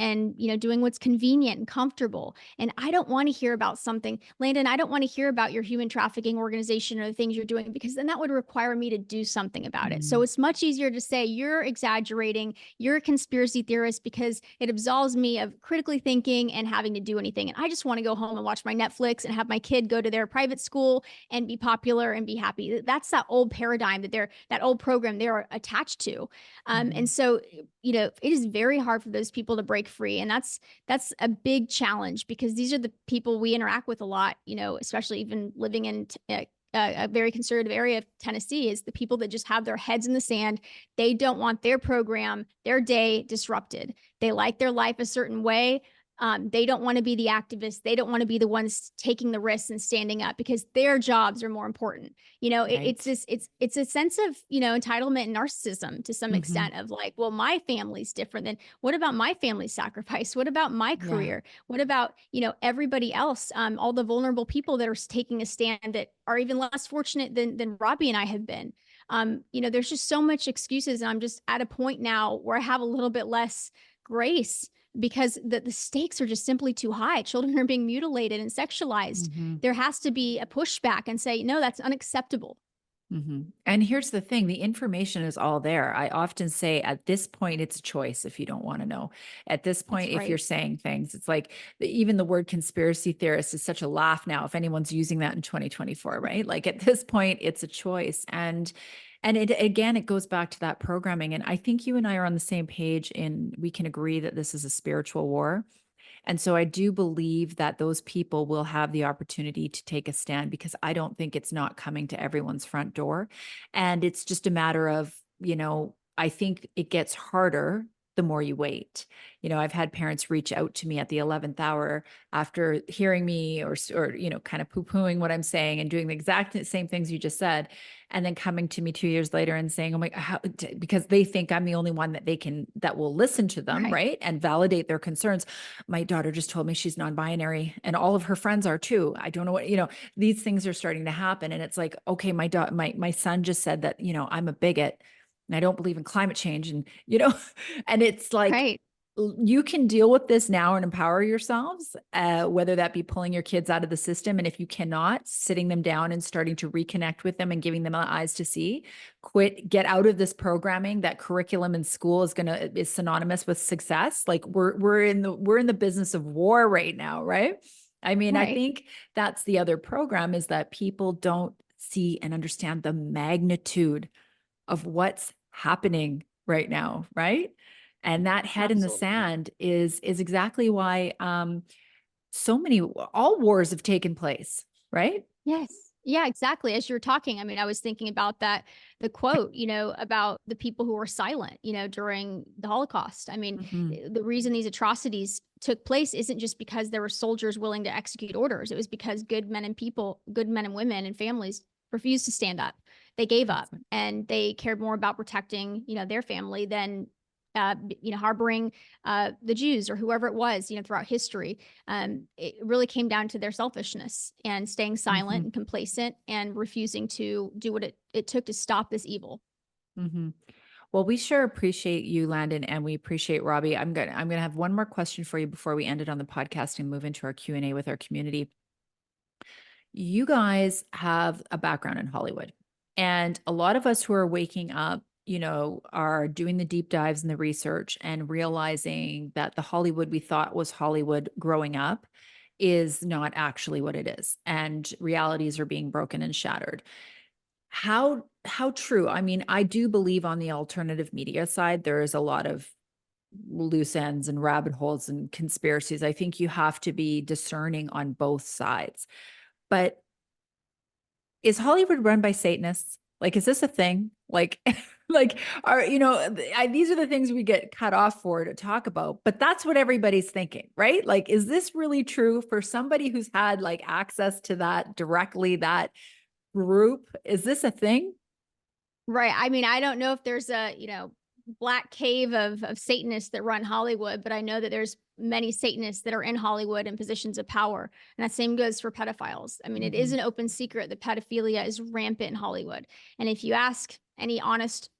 doing what's convenient and comfortable. And I don't want to hear about something, Landon, I don't want to hear about your human trafficking organization or the things you're doing, because then that would require me to do something about it. So Mm, it's much easier to say you're exaggerating, you're a conspiracy theorist, because it absolves me of critically thinking and having to do anything. And I just want to go home and watch my Netflix and have my kid go to their private school and be popular and be happy. That's that old paradigm that old program they're attached to. And mhm. so, it is very hard for those people to break free. And that's a big challenge, because these are the people we interact with a lot, especially even living in a very conservative area of Tennessee, is the people that just have their heads in the sand. They don't want their program, their day disrupted. They like their life a certain way. They don't want to be the activists. They don't want to be the ones taking the risks and standing up, because their jobs are more important. It's Right. this, it's a sense of, entitlement and narcissism to some Mhm. extent of like, well, my family's different than, what about my family's sacrifice? What about my Yeah. career? What about, everybody else? All the vulnerable people that are taking a stand that are even less fortunate than Robbie and I have been. There's just so much excuses. And I'm just at a point now where I have a little bit less grace, because the stakes are just simply too high. Children are being mutilated and sexualized. Mhm. There has to be a pushback and say, no, that's unacceptable. And here's the thing, the information is all there. I often say at this point, it's a choice if you don't want to know. At this point, That's if you're right. saying things, it's like even the word conspiracy theorist is such a laugh now if anyone's using that in 2024, right? Like at this point, it's a choice. And it again, it goes back to that programming. And I think you and I are on the same page in we can agree that this is a spiritual war. And so I do believe that those people will have the opportunity to take a stand because I don't think it's not coming to everyone's front door. And it's just a matter of, I think it gets harder the more you wait. I've had parents reach out to me at the 11th hour after hearing me or kind of poo-pooing what I'm saying and doing the exact same things you just said. And then coming to me 2 years later and saying, oh my, because they think I'm the only one that will listen to them, Right. right? And validate their concerns. My daughter just told me she's non-binary and all of her friends are too. I don't know these things are starting to happen. And it's like, okay, my son just said that, I'm a bigot and I don't believe in climate change. And, and it's like, Right. you can deal with this now and empower yourselves, whether that be pulling your kids out of the system. And if you cannot, sitting them down and starting to reconnect with them and giving them eyes to see, get out of this programming that curriculum in school is synonymous with success. Like we're in the business of war right now, right? I mean, I Right. think that's the other program is that people don't see and understand the magnitude of what's happening right now, right? And that head in the Absolutely. sand is exactly why so many all wars have taken place, right? Yes. Yeah, exactly. As you were talking, I mean, I was thinking about that, the quote, about the people who were silent, during the Holocaust. I mean, Hmm. the reason these atrocities took place isn't just because there were soldiers willing to execute orders. It was because good men and women and families refused to stand up. They gave up Exactly. and they cared more about protecting, their family than, harboring the Jews or whoever it was, throughout history. It really came down to their selfishness and staying silent Hmm. and complacent and refusing to do what it took to stop this evil. Hmm. Well, we sure appreciate you, Landon, and we appreciate Robbie. I'm gonna have one more question for you before we end it on the podcast and move into our Q&A with our community. You guys have a background in Hollywood, and a lot of us who are waking up, are doing the deep dives and the research and realizing that the Hollywood we thought was Hollywood growing up is not actually what it is, and realities are being broken and shattered. How true? I mean, I do believe on the alternative media side, there is a lot of loose ends and rabbit holes and conspiracies. I think you have to be discerning on both sides. But is Hollywood run by Satanists? Like, is this a thing? Like, like, these are the things we get cut off for to talk about, but that's what everybody's thinking, right? Like, is this really true for somebody who's had like access to that directly, that group? Is this a thing? Right. I mean, I don't know if there's a, black cave of Satanists that run Hollywood, but I know that there's many Satanists that are in Hollywood in positions of power. And that same goes for pedophiles. I mean, it is Mhm. an open secret that pedophilia is rampant in Hollywood. And if you ask any honest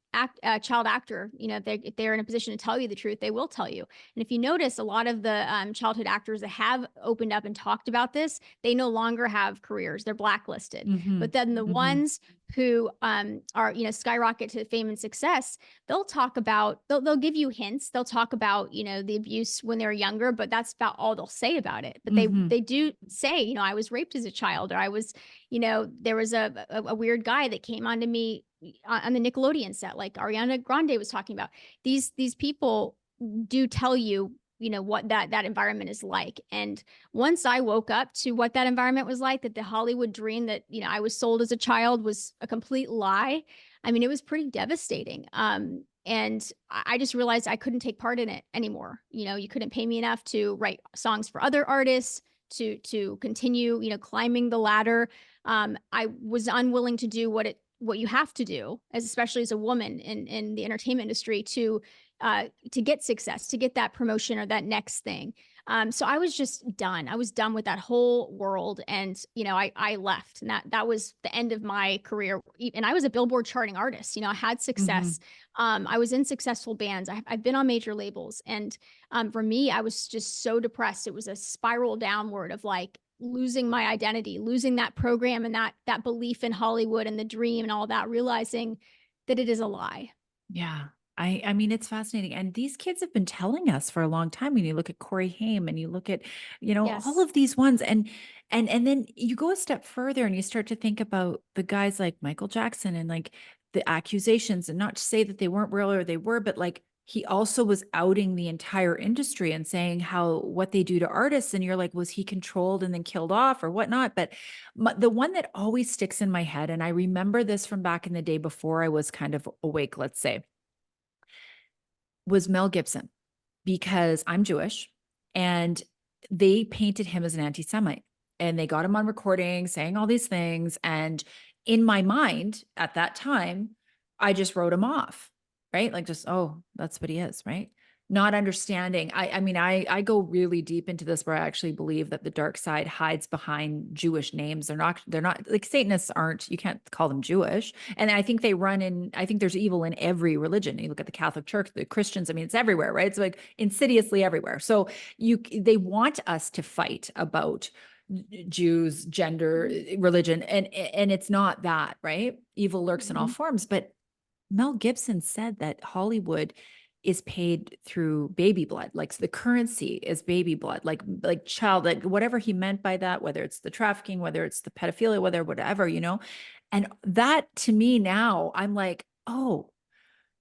child actor, if they're in a position to tell you the truth, they will tell you. And if you notice, a lot of the childhood actors that have opened up and talked about this, they no longer have careers. They're blacklisted. But Mhm. then the Mhm. ones who are skyrocket to fame and success, they'll give you hints. They'll talk about the abuse when they're younger, but that's about all they'll say about it. But they Mhm. they do say, I was raped as a child, or I was, there was a weird guy that came onto me on the Nickelodeon set, like Ariana Grande was talking about. These people do tell you, what that environment is like. And once I woke up to what that environment was like, that the Hollywood dream that, I was sold as a child was a complete lie. I mean, it was pretty devastating. And I just realized I couldn't take part in it anymore. You couldn't pay me enough to write songs for other artists, to continue, climbing the ladder. I was unwilling to do what you have to do, as especially as a woman in the entertainment industry, to get success, to get that promotion or that next thing. So I was just done. I was done with that whole world, and I left, and that was the end of my career. And I was a Billboard charting artist. I had success. Mhm. I was in successful bands. I've been on major labels, and for me, I was just so depressed. It was a spiral downward of like losing my identity, losing that program and that belief in Hollywood and the dream and all that, realizing that it is a lie. Yeah. I mean, it's fascinating. And these kids have been telling us for a long time. When you look at Corey Haim and you look at, all Yes. of these ones, and then you go a step further and you start to think about the guys like Michael Jackson and like the accusations, and not to say that they weren't real or they were, but like he also was outing the entire industry and saying how what they do to artists. And you're like, was he controlled and then killed off or whatnot? But the one that always sticks in my head, and I remember this from back in the day before I was kind of awake, let's say, was Mel Gibson, because I'm Jewish, and they painted him as an anti Semite, and they got him on recording saying all these things. And in my mind at that time, I just wrote him off, right? Like, just, oh, that's what he is, right? Not understanding. I mean, I go really deep into this, where I actually believe that the dark side hides behind Jewish names. They're not like Satanists aren't, you can't call them Jewish. And I think I think there's evil in every religion. You look at the Catholic Church, the Christians, I mean, it's everywhere, right? It's like insidiously everywhere. So they want us to fight about Jews, gender, religion, and it's not that, right? Evil lurks in all Mhm. forms. But Mel Gibson said that Hollywood is paid through baby blood. Like, so the currency is baby blood, like child, like whatever he meant by that, whether it's the trafficking, whether it's the pedophilia, whether whatever. And that, to me now, I'm like, oh,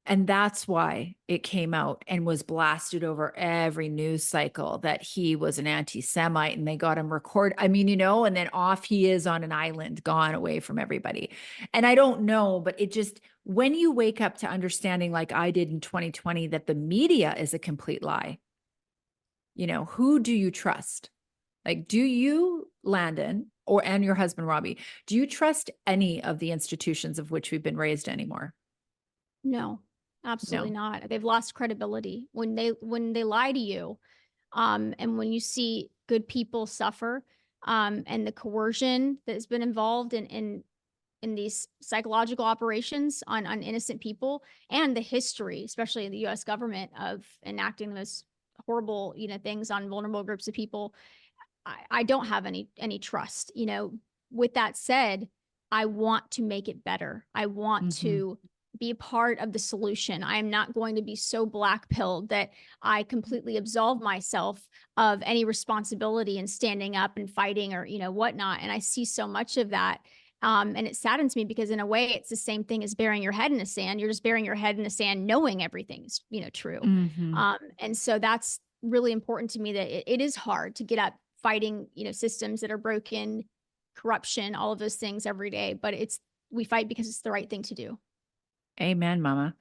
And that's why it came out and was blasted over every news cycle that he was an anti-Semite, and they got him record. I mean, and then off he is on an island, gone away from everybody. And I don't know, but it just, when you wake up to understanding, like I did in 2020, that the media is a complete lie, who do you trust? Like, do you, Landon, and your husband, Robbie, do you trust any of the institutions of which we've been raised anymore? No, absolutely No. not. They've lost credibility when they lie to you, and when you see good people suffer, and the coercion that has been involved in these psychological operations on innocent people, and the history, especially in the U.S. government, of enacting the most horrible things on vulnerable groups of people. I don't have any trust. With that said, I want to make it better. I want Mhm. to be a part of the solution. I am not going to be so black pilled that I completely absolve myself of any responsibility in standing up and fighting or whatnot. And I see so much of that. And it saddens me because in a way it's the same thing as burying your head in the sand. You're just burying your head in the sand knowing everything's true. Mhm. And so that's really important to me, that it is hard to get up fighting systems that are broken, corruption, all of those things every day, but we fight because it's the right thing to do. Amen, mama.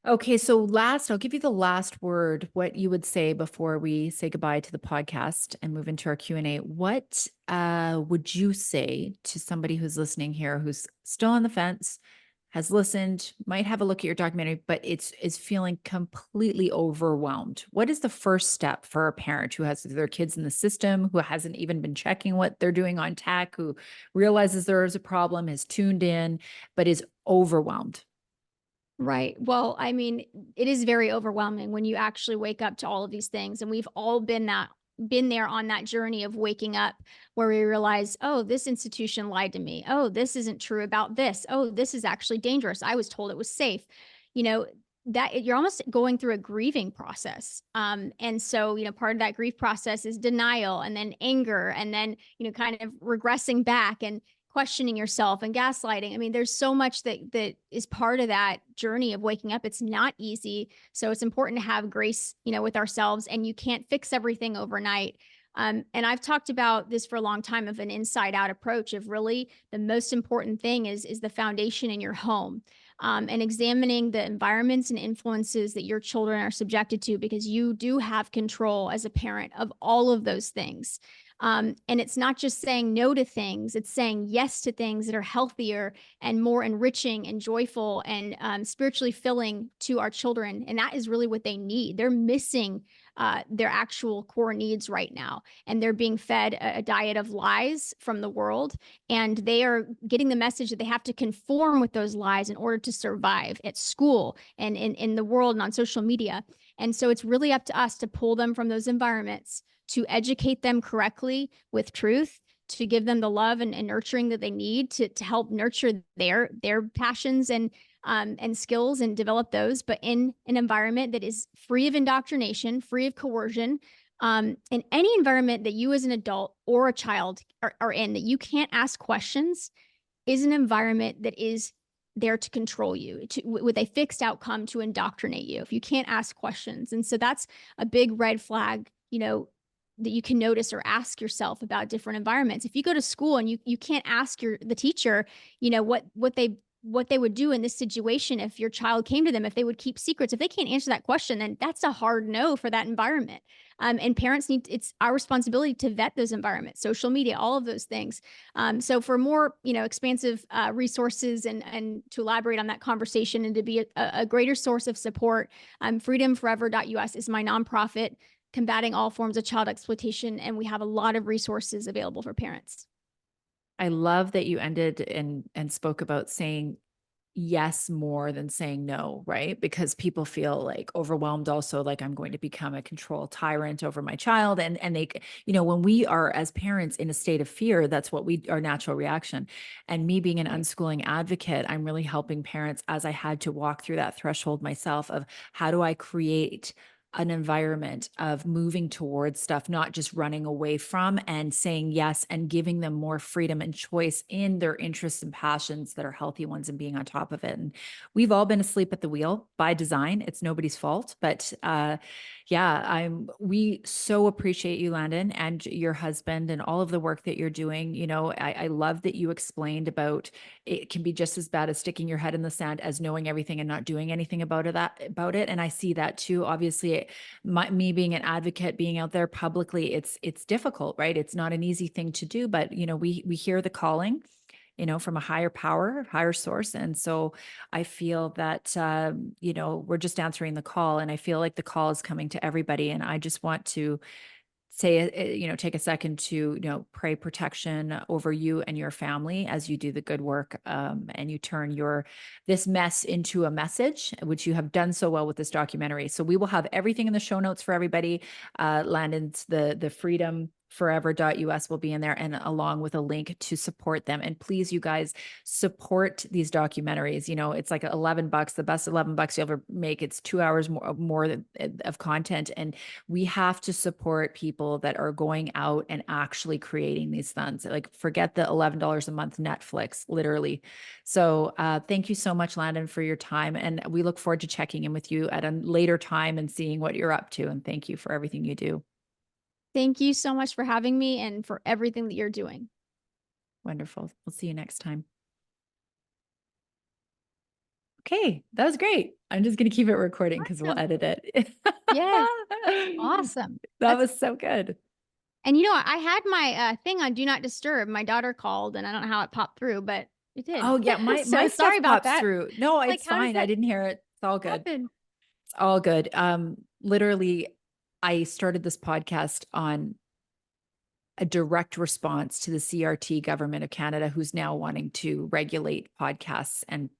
Okay, so I'll give you the last word, what you would say before we say goodbye to the podcast and move into our Q&A. What would you say to somebody who's listening here, who's still on the fence, has listened, might have a look at your documentary, but is feeling completely overwhelmed? What is the first step for a parent who has their kids in the system, who hasn't even been checking what they're doing on tech, who realizes there is a problem, is tuned in, but is overwhelmed? Right. Well, I mean, it is very overwhelming when you actually wake up to all of these things. And we've all been there on that journey of waking up, where we realize, oh, this institution lied to me. Oh, this isn't true about this. Oh, this is actually dangerous. I was told it was safe. You know, you're almost going through a grieving process. And so, part of that grief process is denial, and then anger, and then, kind of regressing back and questioning yourself and gaslighting. I mean, there's so much that is part of that journey of waking up. It's not easy. So it's important to have grace, with ourselves, and you can't fix everything overnight. And I've talked about this for a long time, of an inside out approach, of really the most important thing is the foundation in your home. And examining the environments and influences that your children are subjected to, because you do have control as a parent of all of those things. And it's not just saying no to things, it's saying yes to things that are healthier and more enriching and joyful and spiritually filling to our children. And that is really what they need. They're missing their actual core needs right now. And they're being fed a diet of lies from the world. And they are getting the message that they have to conform with those lies in order to survive at school and in the world and on social media. And so it's really up to us to pull them from those environments, to educate them correctly with truth, to give them the love and nurturing that they need to help nurture their passions and skills, and develop those, but in an environment that is free of indoctrination, free of coercion. In any environment that you as an adult or a child are in, that you can't ask questions, is an environment that is there to control you, with a fixed outcome, to indoctrinate you if you can't ask questions. And so that's a big red flag, that you can notice or ask yourself about different environments. If you go to school and you can't ask the teacher, what they would do in this situation if your child came to them, if they would keep secrets, if they can't answer that question, then that's a hard no for that environment. And parents it's our responsibility to vet those environments, social media, all of those things. So for more, expansive resources and to elaborate on that conversation and to be a greater source of support, freedomforever.us is my nonprofit combating all forms of child exploitation. And we have a lot of resources available for parents. I love that you ended and spoke about saying yes more than saying no, right? Because people feel like overwhelmed also, like I'm going to become a control tyrant over my child. And they, when we are as parents in a state of fear, that's what our natural reaction. And me being an Right. unschooling advocate, I'm really helping parents, as I had to walk through that threshold myself, of how do I create an environment of moving towards stuff, not just running away from, and saying yes and giving them more freedom and choice in their interests and passions that are healthy ones and being on top of it. And we've all been asleep at the wheel by design. It's nobody's fault, but yeah, we so appreciate you, Landon, and your husband and all of the work that you're doing. I love that you explained about it can be just as bad as sticking your head in the sand as knowing everything and not doing anything about it. And I see that too. Obviously, me being an advocate, being out there publicly, it's difficult, right? It's not an easy thing to do, but we hear the calling, from a higher power, higher source. And so I feel that, we're just answering the call, and I feel like the call is coming to everybody. And I just want to say, take a second to, pray protection over you and your family as you do the good work, and you turn this mess into a message, which you have done so well with this documentary. So we will have everything in the show notes for everybody. Landon's the freedom forever.us will be in there, and along with a link to support them. And please, you guys, support these documentaries. It's like $11, the best $11 you'll ever make. It's 2 hours more of content, and we have to support people that are going out and actually creating these funds. Like, forget the $11 a month Netflix, literally. So thank you so much, Landon, for your time, and we look forward to checking in with you at a later time and seeing what you're up to. And thank you for everything you do. Thank you so much for having me and for everything that you're doing. Wonderful. We'll see you next time. Okay, that was great. I'm just going to keep it recording because we'll edit it. Yes. Awesome. That was so good. And I had my thing on Do Not Disturb. My daughter called, and I don't know how it popped through, but it did. Oh yeah, my So stuff sorry about pops that. through. No, Like, it's how does fine. I that didn't hear it. It's all good. happen? It's all good. Literally, I started this podcast on a direct response to the CRT government of Canada, who's now wanting to regulate podcasts and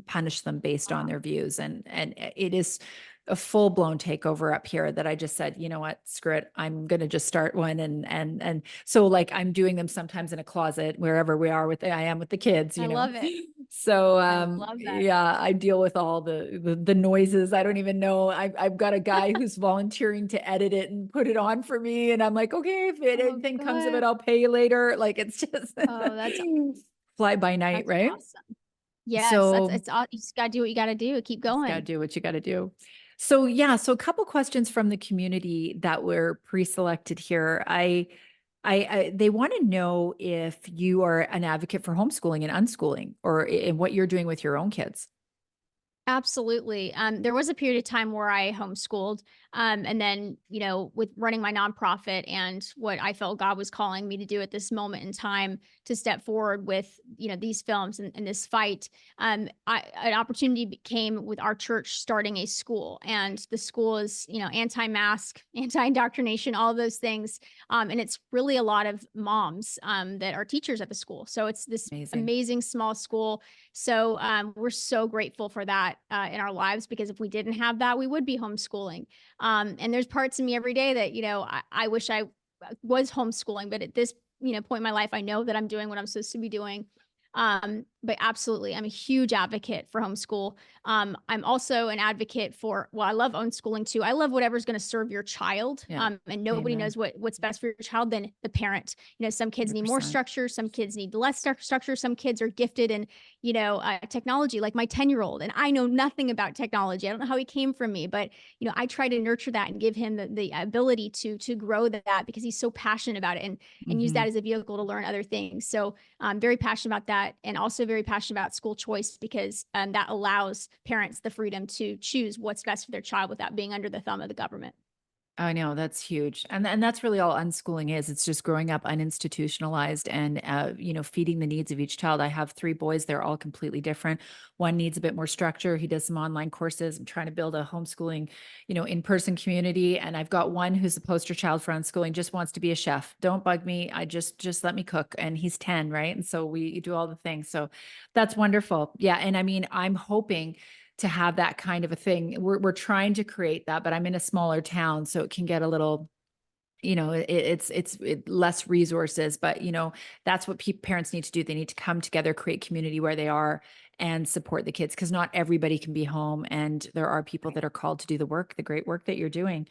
punish them based on Wow. their views. And it is a full blown takeover up here that I just said, you know what, screw it. I'm going to just start one. And so, like, I'm doing them sometimes in a closet, wherever I am with the kids, I love it. So, I love that. yeah, I deal with all the noises. I don't even know. I've got a guy who's volunteering to edit it and put it on for me. And I'm like, okay, if Oh, anything comes of it, good. I'll pay you later. Like, it's just Oh, fly by night, that's right? awesome. Yes, So you just gotta do what you gotta do. Keep just got to going. do what you got to do. So yeah, so a couple questions from the community that were pre-selected here. They want to know if you are an advocate for homeschooling and unschooling, or in what you're doing with your own kids. Absolutely. There was a period of time where I homeschooled. And then, with running my nonprofit and what I felt God was calling me to do at this moment in time to step forward with, these films and this fight, an opportunity came with our church starting a school. And the school is, anti-mask, anti-indoctrination, all of those things. And it's really a lot of moms that are teachers at the school. So it's this Amazing. amazing small school. So we're so grateful for that in our lives, because if we didn't have that, we would be homeschooling. And there's parts of me every day that, I wish I was homeschooling, but at this, point in my life, I know that I'm doing what I'm supposed to be doing. But absolutely, I'm a huge advocate for homeschool. I'm also an advocate for, well, I love unschooling too. I love whatever's going to serve your child. Yeah. And nobody Amen. knows what's best for your child than the parent. Some kids need more 100%. structure. Some kids need less structure. Some kids are gifted in, technology, like my 10-year-old. And I know nothing about technology. I don't know how he came from me, but, I try to nurture that and give him the ability to grow that, because he's so passionate about it, and use Mhm. that as a vehicle to learn other things. So I'm very passionate about that, and also very passionate about school choice, because that allows parents the freedom to choose what's best for their child without being under the thumb of the government. I know, that's huge. And that's really all unschooling is. It's just growing up uninstitutionalized and feeding the needs of each child. I have 3 boys, they're all completely different. One needs a bit more structure. He does some online courses. I'm trying to build a homeschooling, in-person community. And I've got one who's the poster child for unschooling, just wants to be a chef. Don't bug me. I just let me cook. And he's 10, right? And so we do all the things. So that's wonderful. Yeah. And I mean, I'm hoping to have that kind of a thing. We're trying to create that, but I'm in a smaller town, so it can get a little, it's less resources, but that's what parents need to do. They need to come together, create community where they are, and support the kids, because not everybody can be home, and there are people Right. that are called to do the work, the great work that you're doing.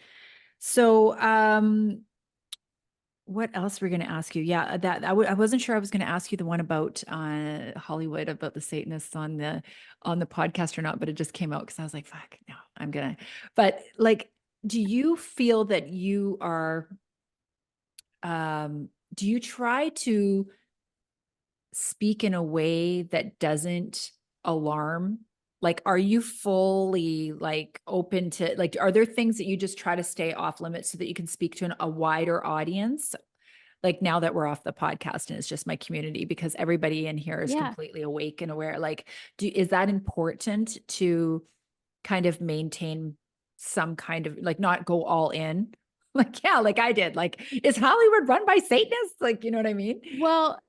So, what else were we going to ask you? Yeah, that I wasn't sure I was going to ask you the one about Hollywood, about the Satanists on the podcast or not, but it just came out because I was like, fuck, no, I'm gonna. But like, do you feel that you are? Do you try to speak in a way that doesn't alarm? Like, are you fully like open to like? Are there things that you just try to stay off limits so that you can speak to a wider audience? Like now that we're off the podcast and it's just my community, because everybody in here is Yeah. completely awake and aware. Like, is that important to kind of maintain some kind of like not go all in? Like, yeah, like I did. Like, is Hollywood run by Satanists? Like, you know what I mean? Well,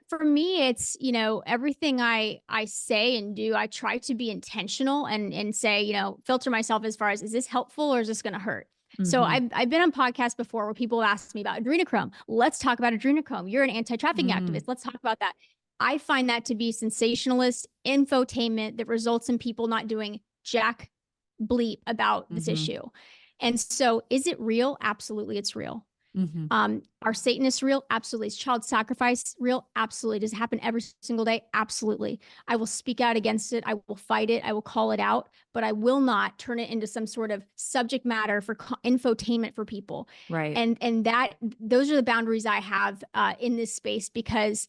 for me, it's, everything I say and do, I try to be intentional and say, filter myself as far as, is this helpful or is this going to hurt? So Mm-hmm. I've been on podcasts before where people ask me about adrenochrome. Let's talk about adrenochrome. You're an anti-trafficking Mm, activist. Let's talk about that. I find that to be sensationalist infotainment that results in people not doing jack bleep about this mm-hmm. issue. And so, is it real? Absolutely, it's real. Mm-hmm. Are Satanists real? Absolutely. Is child sacrifice real? Absolutely. Does it happen every single day? Absolutely. I will speak out against it. I will fight it. I will call it out, but I will not turn it into some sort of subject matter for infotainment for people. Right. And that those are the boundaries I have in this space, because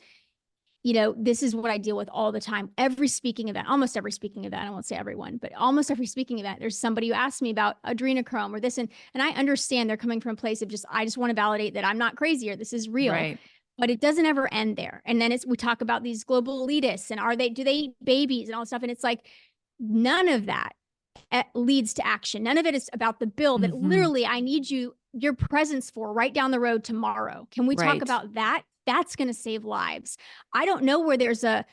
this is what I deal with all the time. Every speaking event, almost every speaking event, I won't say everyone, but almost every speaking event, there's somebody who asks me about adrenochrome or this. And I understand they're coming from a place of I just want to validate that I'm not crazy or this is real. Right. But it doesn't ever end there. And then we talk about these global elitists and do they eat babies and all this stuff. And it's like, none of that leads to action. None of it is about the bill that Mm-hmm. literally I need your presence for right down the road tomorrow. Can we talk Right. about that? That's going to save lives. I don't know where there's a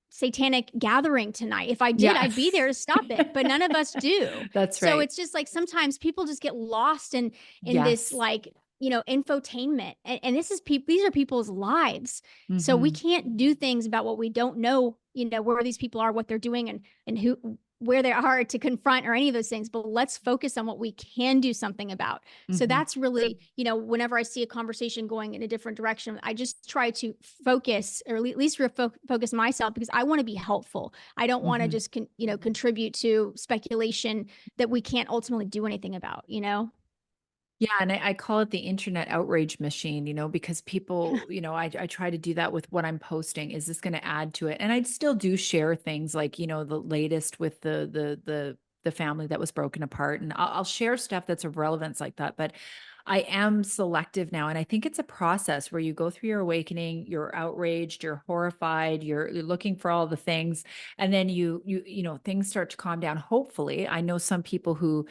satanic gathering tonight. If I did, Yeah. I'd be there to stop it, but none of us do. That's So right. it's just like sometimes people just get lost in this Yes. like infotainment, and this is people, these are people's lives. So we Mm-hmm. can't do things about what we don't know, where these people are, what they're doing, and who, where they are to confront or any of those things, but let's focus on what we can do something about. So Mm-hmm. that's really, whenever I see a conversation going in a different direction, I just try to focus, or at least focus myself, because I want to be helpful. I don't want to Mm-hmm. just contribute to speculation that we can't ultimately do anything about. Yeah, and I call it the internet outrage machine, because people, I try to do that with what I'm posting. Is this going to add to it? And I still do share things like, the latest with the family that was broken apart, and I'll share stuff that's of relevance like that. But I am selective now, and I think it's a process where you go through your awakening, you're outraged, you're horrified, you're looking for all the things, and then things start to calm down. Hopefully, I know some people who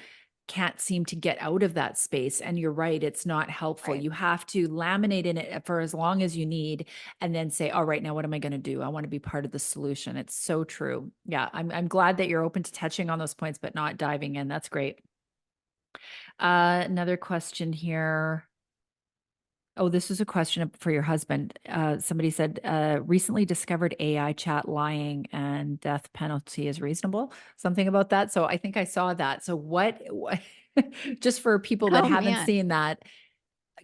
can't seem to get out of that space. And you're right, it's not helpful. Right. You have to laminate in it for as long as you need and then say, all right, now what am I going to do? I want to be part of the solution. It's so true. Yeah, I'm glad that you're open to touching on those points, but not diving in. That's great. Another question here. Oh, this is a question for your husband. Somebody said, recently discovered AI chat lying and death penalty is reasonable. Something about that. So I think I saw that. So what just for people that Oh haven't man. seen that,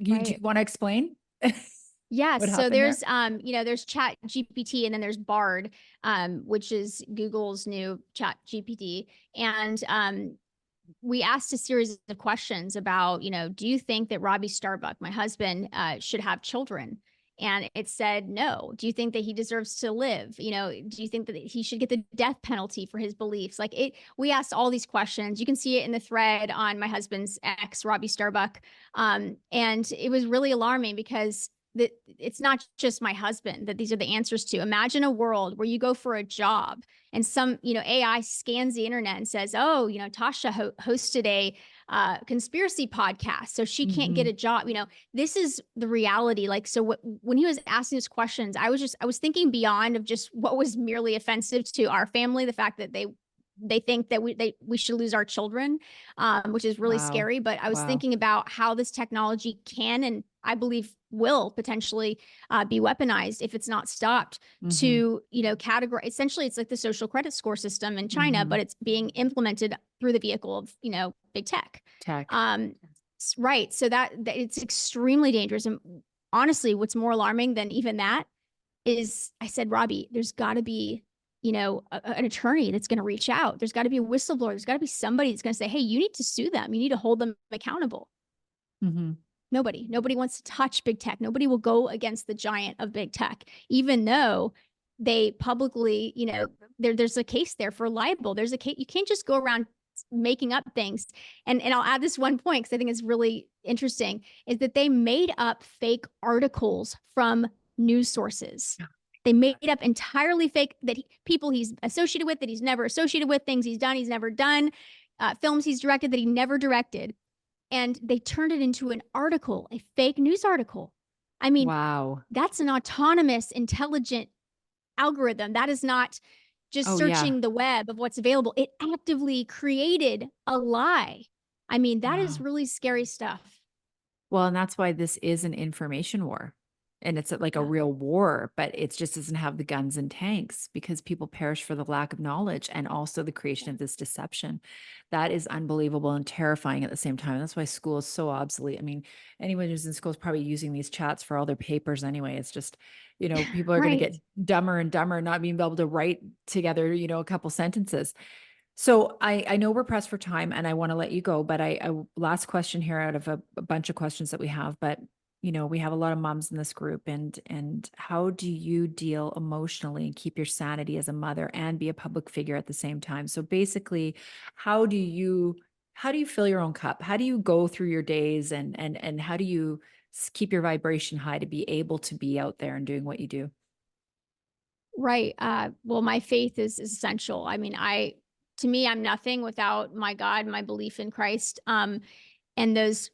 do you Right. want to explain Yes. what So happened there? there's Chat GPT, and then there's Bard, which is Google's new Chat GPT. And we asked a series of questions about, do you think that Robbie Starbuck, my husband, should have children? And it said no. Do you think that he deserves to live? Do you think that he should get the death penalty for his beliefs? Like it, we asked all these questions. You can see it in the thread on my husband's ex, Robbie Starbuck. And it was really alarming because it's not just my husband that these are the answers to. Imagine a world where you go for a job and some AI scans the internet and says, oh, Tasha hosted a conspiracy podcast, so she can't get Hmm. a job. This is the reality. Like, so when he was asking those questions, I was thinking beyond of just what was merely offensive to our family, the fact that they think that we should lose our children, which is really Wow. scary. But I was Wow. thinking about how this technology can, and I believe will potentially be weaponized if it's not stopped Mm-hmm. to, categorize. Essentially, it's like the social credit score system in China, Mm-hmm. but it's being implemented through the vehicle of, big tech. Tech. Um, right. So that it's extremely dangerous. And honestly, what's more alarming than even that is I said, Robbie, there's got to be, an attorney that's going to reach out. There's got to be a whistleblower. There's got to be somebody that's going to say, hey, you need to sue them. You need to hold them accountable. Mm-hmm. Nobody wants to touch big tech. Nobody will go against the giant of big tech, even though they publicly, there's a case there for libel. There's a case. You can't just go around making up things. And I'll add this one point because I think it's really interesting is that they made up fake articles from news sources. They made up entirely fake people he's associated with, that he's never associated with, things he's done, he's never done, films he's directed that he never directed. And they turned it into an article, a fake news article. I mean, Wow. that's an autonomous, intelligent algorithm. That is not just Oh, yeah. searching the web of what's available. It actively created a lie. I mean, that is Wow. really scary stuff. Well, and that's why this is an information war. And it's like a Yeah. real war, but it just doesn't have the guns and tanks because people perish for the lack of knowledge and also the creation of this deception. That is unbelievable and terrifying at the same time. That's why school is so obsolete. I mean, anyone who's in school is probably using these chats for all their papers anyway. It's just, people are going to Right. get dumber and dumber, not being able to write together, a couple sentences. So I know we're pressed for time and I want to let you go, but I last question here out of a bunch of questions that we have, but we have a lot of moms in this group and how do you deal emotionally and keep your sanity as a mother and be a public figure at the same time? So basically, how do you fill your own cup? How do you go through your days and how do you keep your vibration high to be able to be out there and doing what you do? Right. Well, my faith is essential. I mean, to me, I'm nothing without my God, my belief in Christ. And those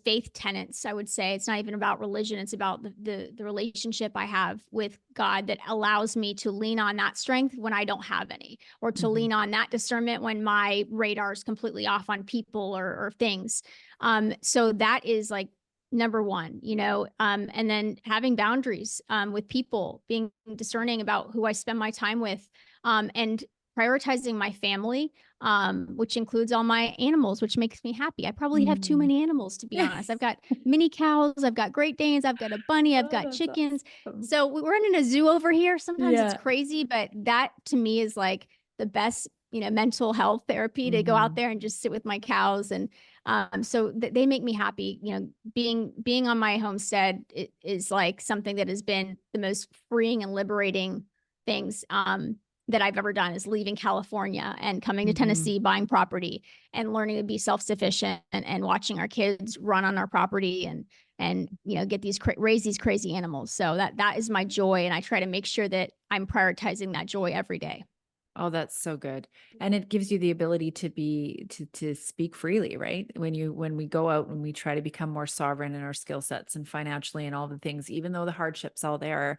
faith tenets, I would say it's not even about religion. It's about the relationship I have with God that allows me to lean on that strength when I don't have any, or to Mhm. lean on that discernment when my radar is completely off on people or things. So that is like number one, and then having boundaries with people, being discerning about who I spend my time with, and prioritizing my family, which includes all my animals, which makes me happy. I probably have too Mm. many animals, to be honest. I've got mini cows, I've got Great Danes, I've got a bunny, I've Oh, got that's chickens. awesome. So we're in a zoo over here. Sometimes it's Yeah. crazy, but that to me is like the best, mental health therapy, to go out Mhm. there and just sit with my cows. And so they make me happy. Being on my homestead is like something that has been the most freeing and liberating things that I've ever done, is leaving California and coming to Mhm. Tennessee, buying property and learning to be self-sufficient, and watching our kids run on our property and get raise these crazy animals. So that is my joy, and I try to make sure that I'm prioritizing that joy every day. Oh, that's so good. And it gives you the ability to be to speak freely, right? When we go out and we try to become more sovereign in our skill sets and financially and all the things, even though the hardship's all there,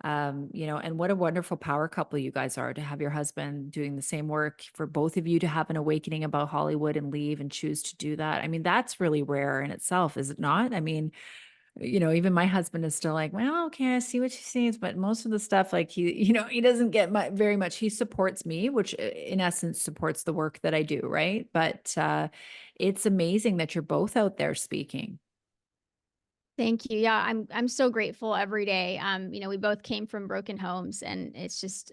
and what a wonderful power couple you guys are to have your husband doing the same work, for both of you to have an awakening about Hollywood and leave and choose to do that. I mean, that's really rare in itself, is it not? I mean, even my husband is still like, well, okay, I see what she sees, but most of the stuff, like he doesn't get very much. He supports me, which in essence supports the work that I do, right? But it's amazing that you're both out there speaking. Thank you. Yeah, I'm so grateful every day. We both came from broken homes, and it's just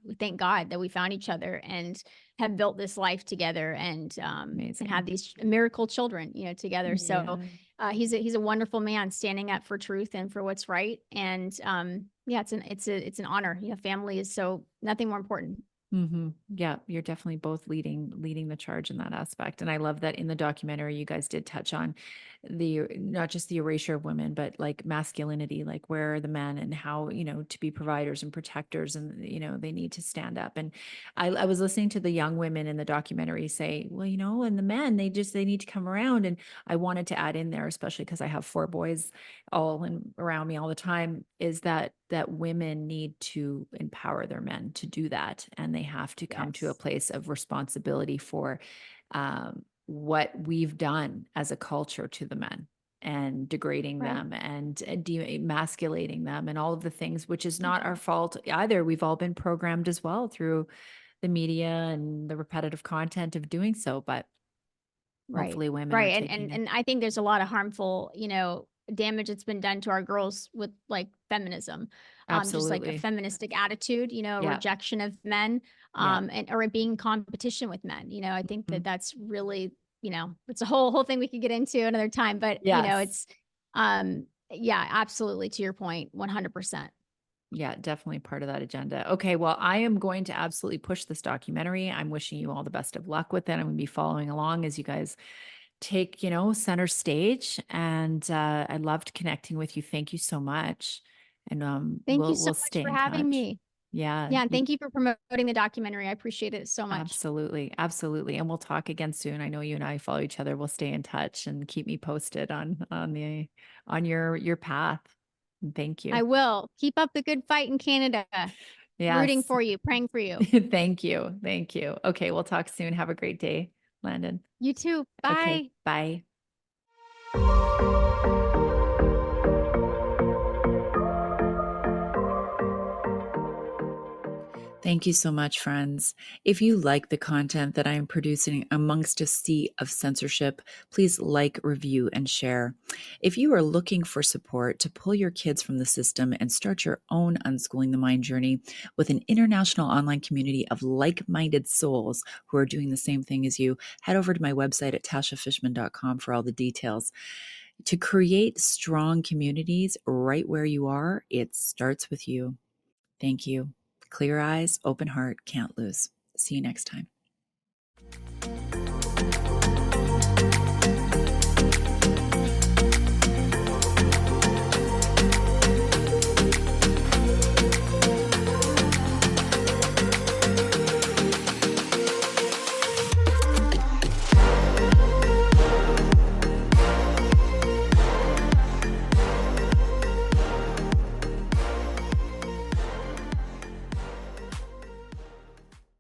we thank God that we found each other and have built this life together, and have Amazing. these miracle children, together. So Yeah. he's a wonderful man, standing up for truth and for what's right. And yeah, it's an honor. Family is so nothing more important. Yeah, you're definitely both leading the charge in that aspect. And I love that in the documentary you guys did touch on the not just the erasure of women, but like masculinity, like where are the men and how, to be providers and protectors and they need to stand up. And I was listening to the young women in the documentary say, well, and the men, they need to come around. And I wanted to add in there, especially because I have four boys all around me all the time, is that women need to empower their men to do that, and they have to come to a Yes. place of responsibility for what we've done as a culture to the men. and degrading Right. them and demasculating them and all of the things, which is not our fault either. We've all been programmed as well through the media and the repetitive content of doing so, but Right. hopefully women are Right. taking it. And I think there's a lot of harmful, damage that's been done to our girls with like feminism. Just like a Absolutely. feministic attitude, a Yeah. rejection of men, Yeah. and or it being in competition with men. I think Mhm. that that's really, it's a whole thing we could get into another time, but Yes. it's yeah, absolutely to your point, 100%. Yeah, definitely part of that agenda. Okay, well, I am going to absolutely push this documentary. I'm wishing you all the best of luck with it. I'm going to be following along as you guys take, center stage. And I loved connecting with you. Thank you so much. And Thank you so we'll much stay for in having touch. me. Yeah, Yeah, and thank you for promoting the documentary. I appreciate it so much. absolutely, absolutely. And we'll talk again soon. I know you and I follow each other. We'll stay in touch and keep me posted on your path. Thank you. I will. Keep up the good fight in Canada. Rooting Yes. for you, praying for you. Thank you. Thank you. Okay, we'll talk soon. Have a great day, Landon. You too. Okay, Bye. bye. Thank you so much, friends. If you like the content that I am producing amongst a sea of censorship, please like, review, and share. If you are looking for support to pull your kids from the system and start your own unschooling the mind journey with an international online community of like-minded souls who are doing the same thing as you, head over to my website at tashafishman.com for all the details. To create strong communities right where you are, it starts with you. Thank you. Clear eyes, open heart, can't lose. See you next time.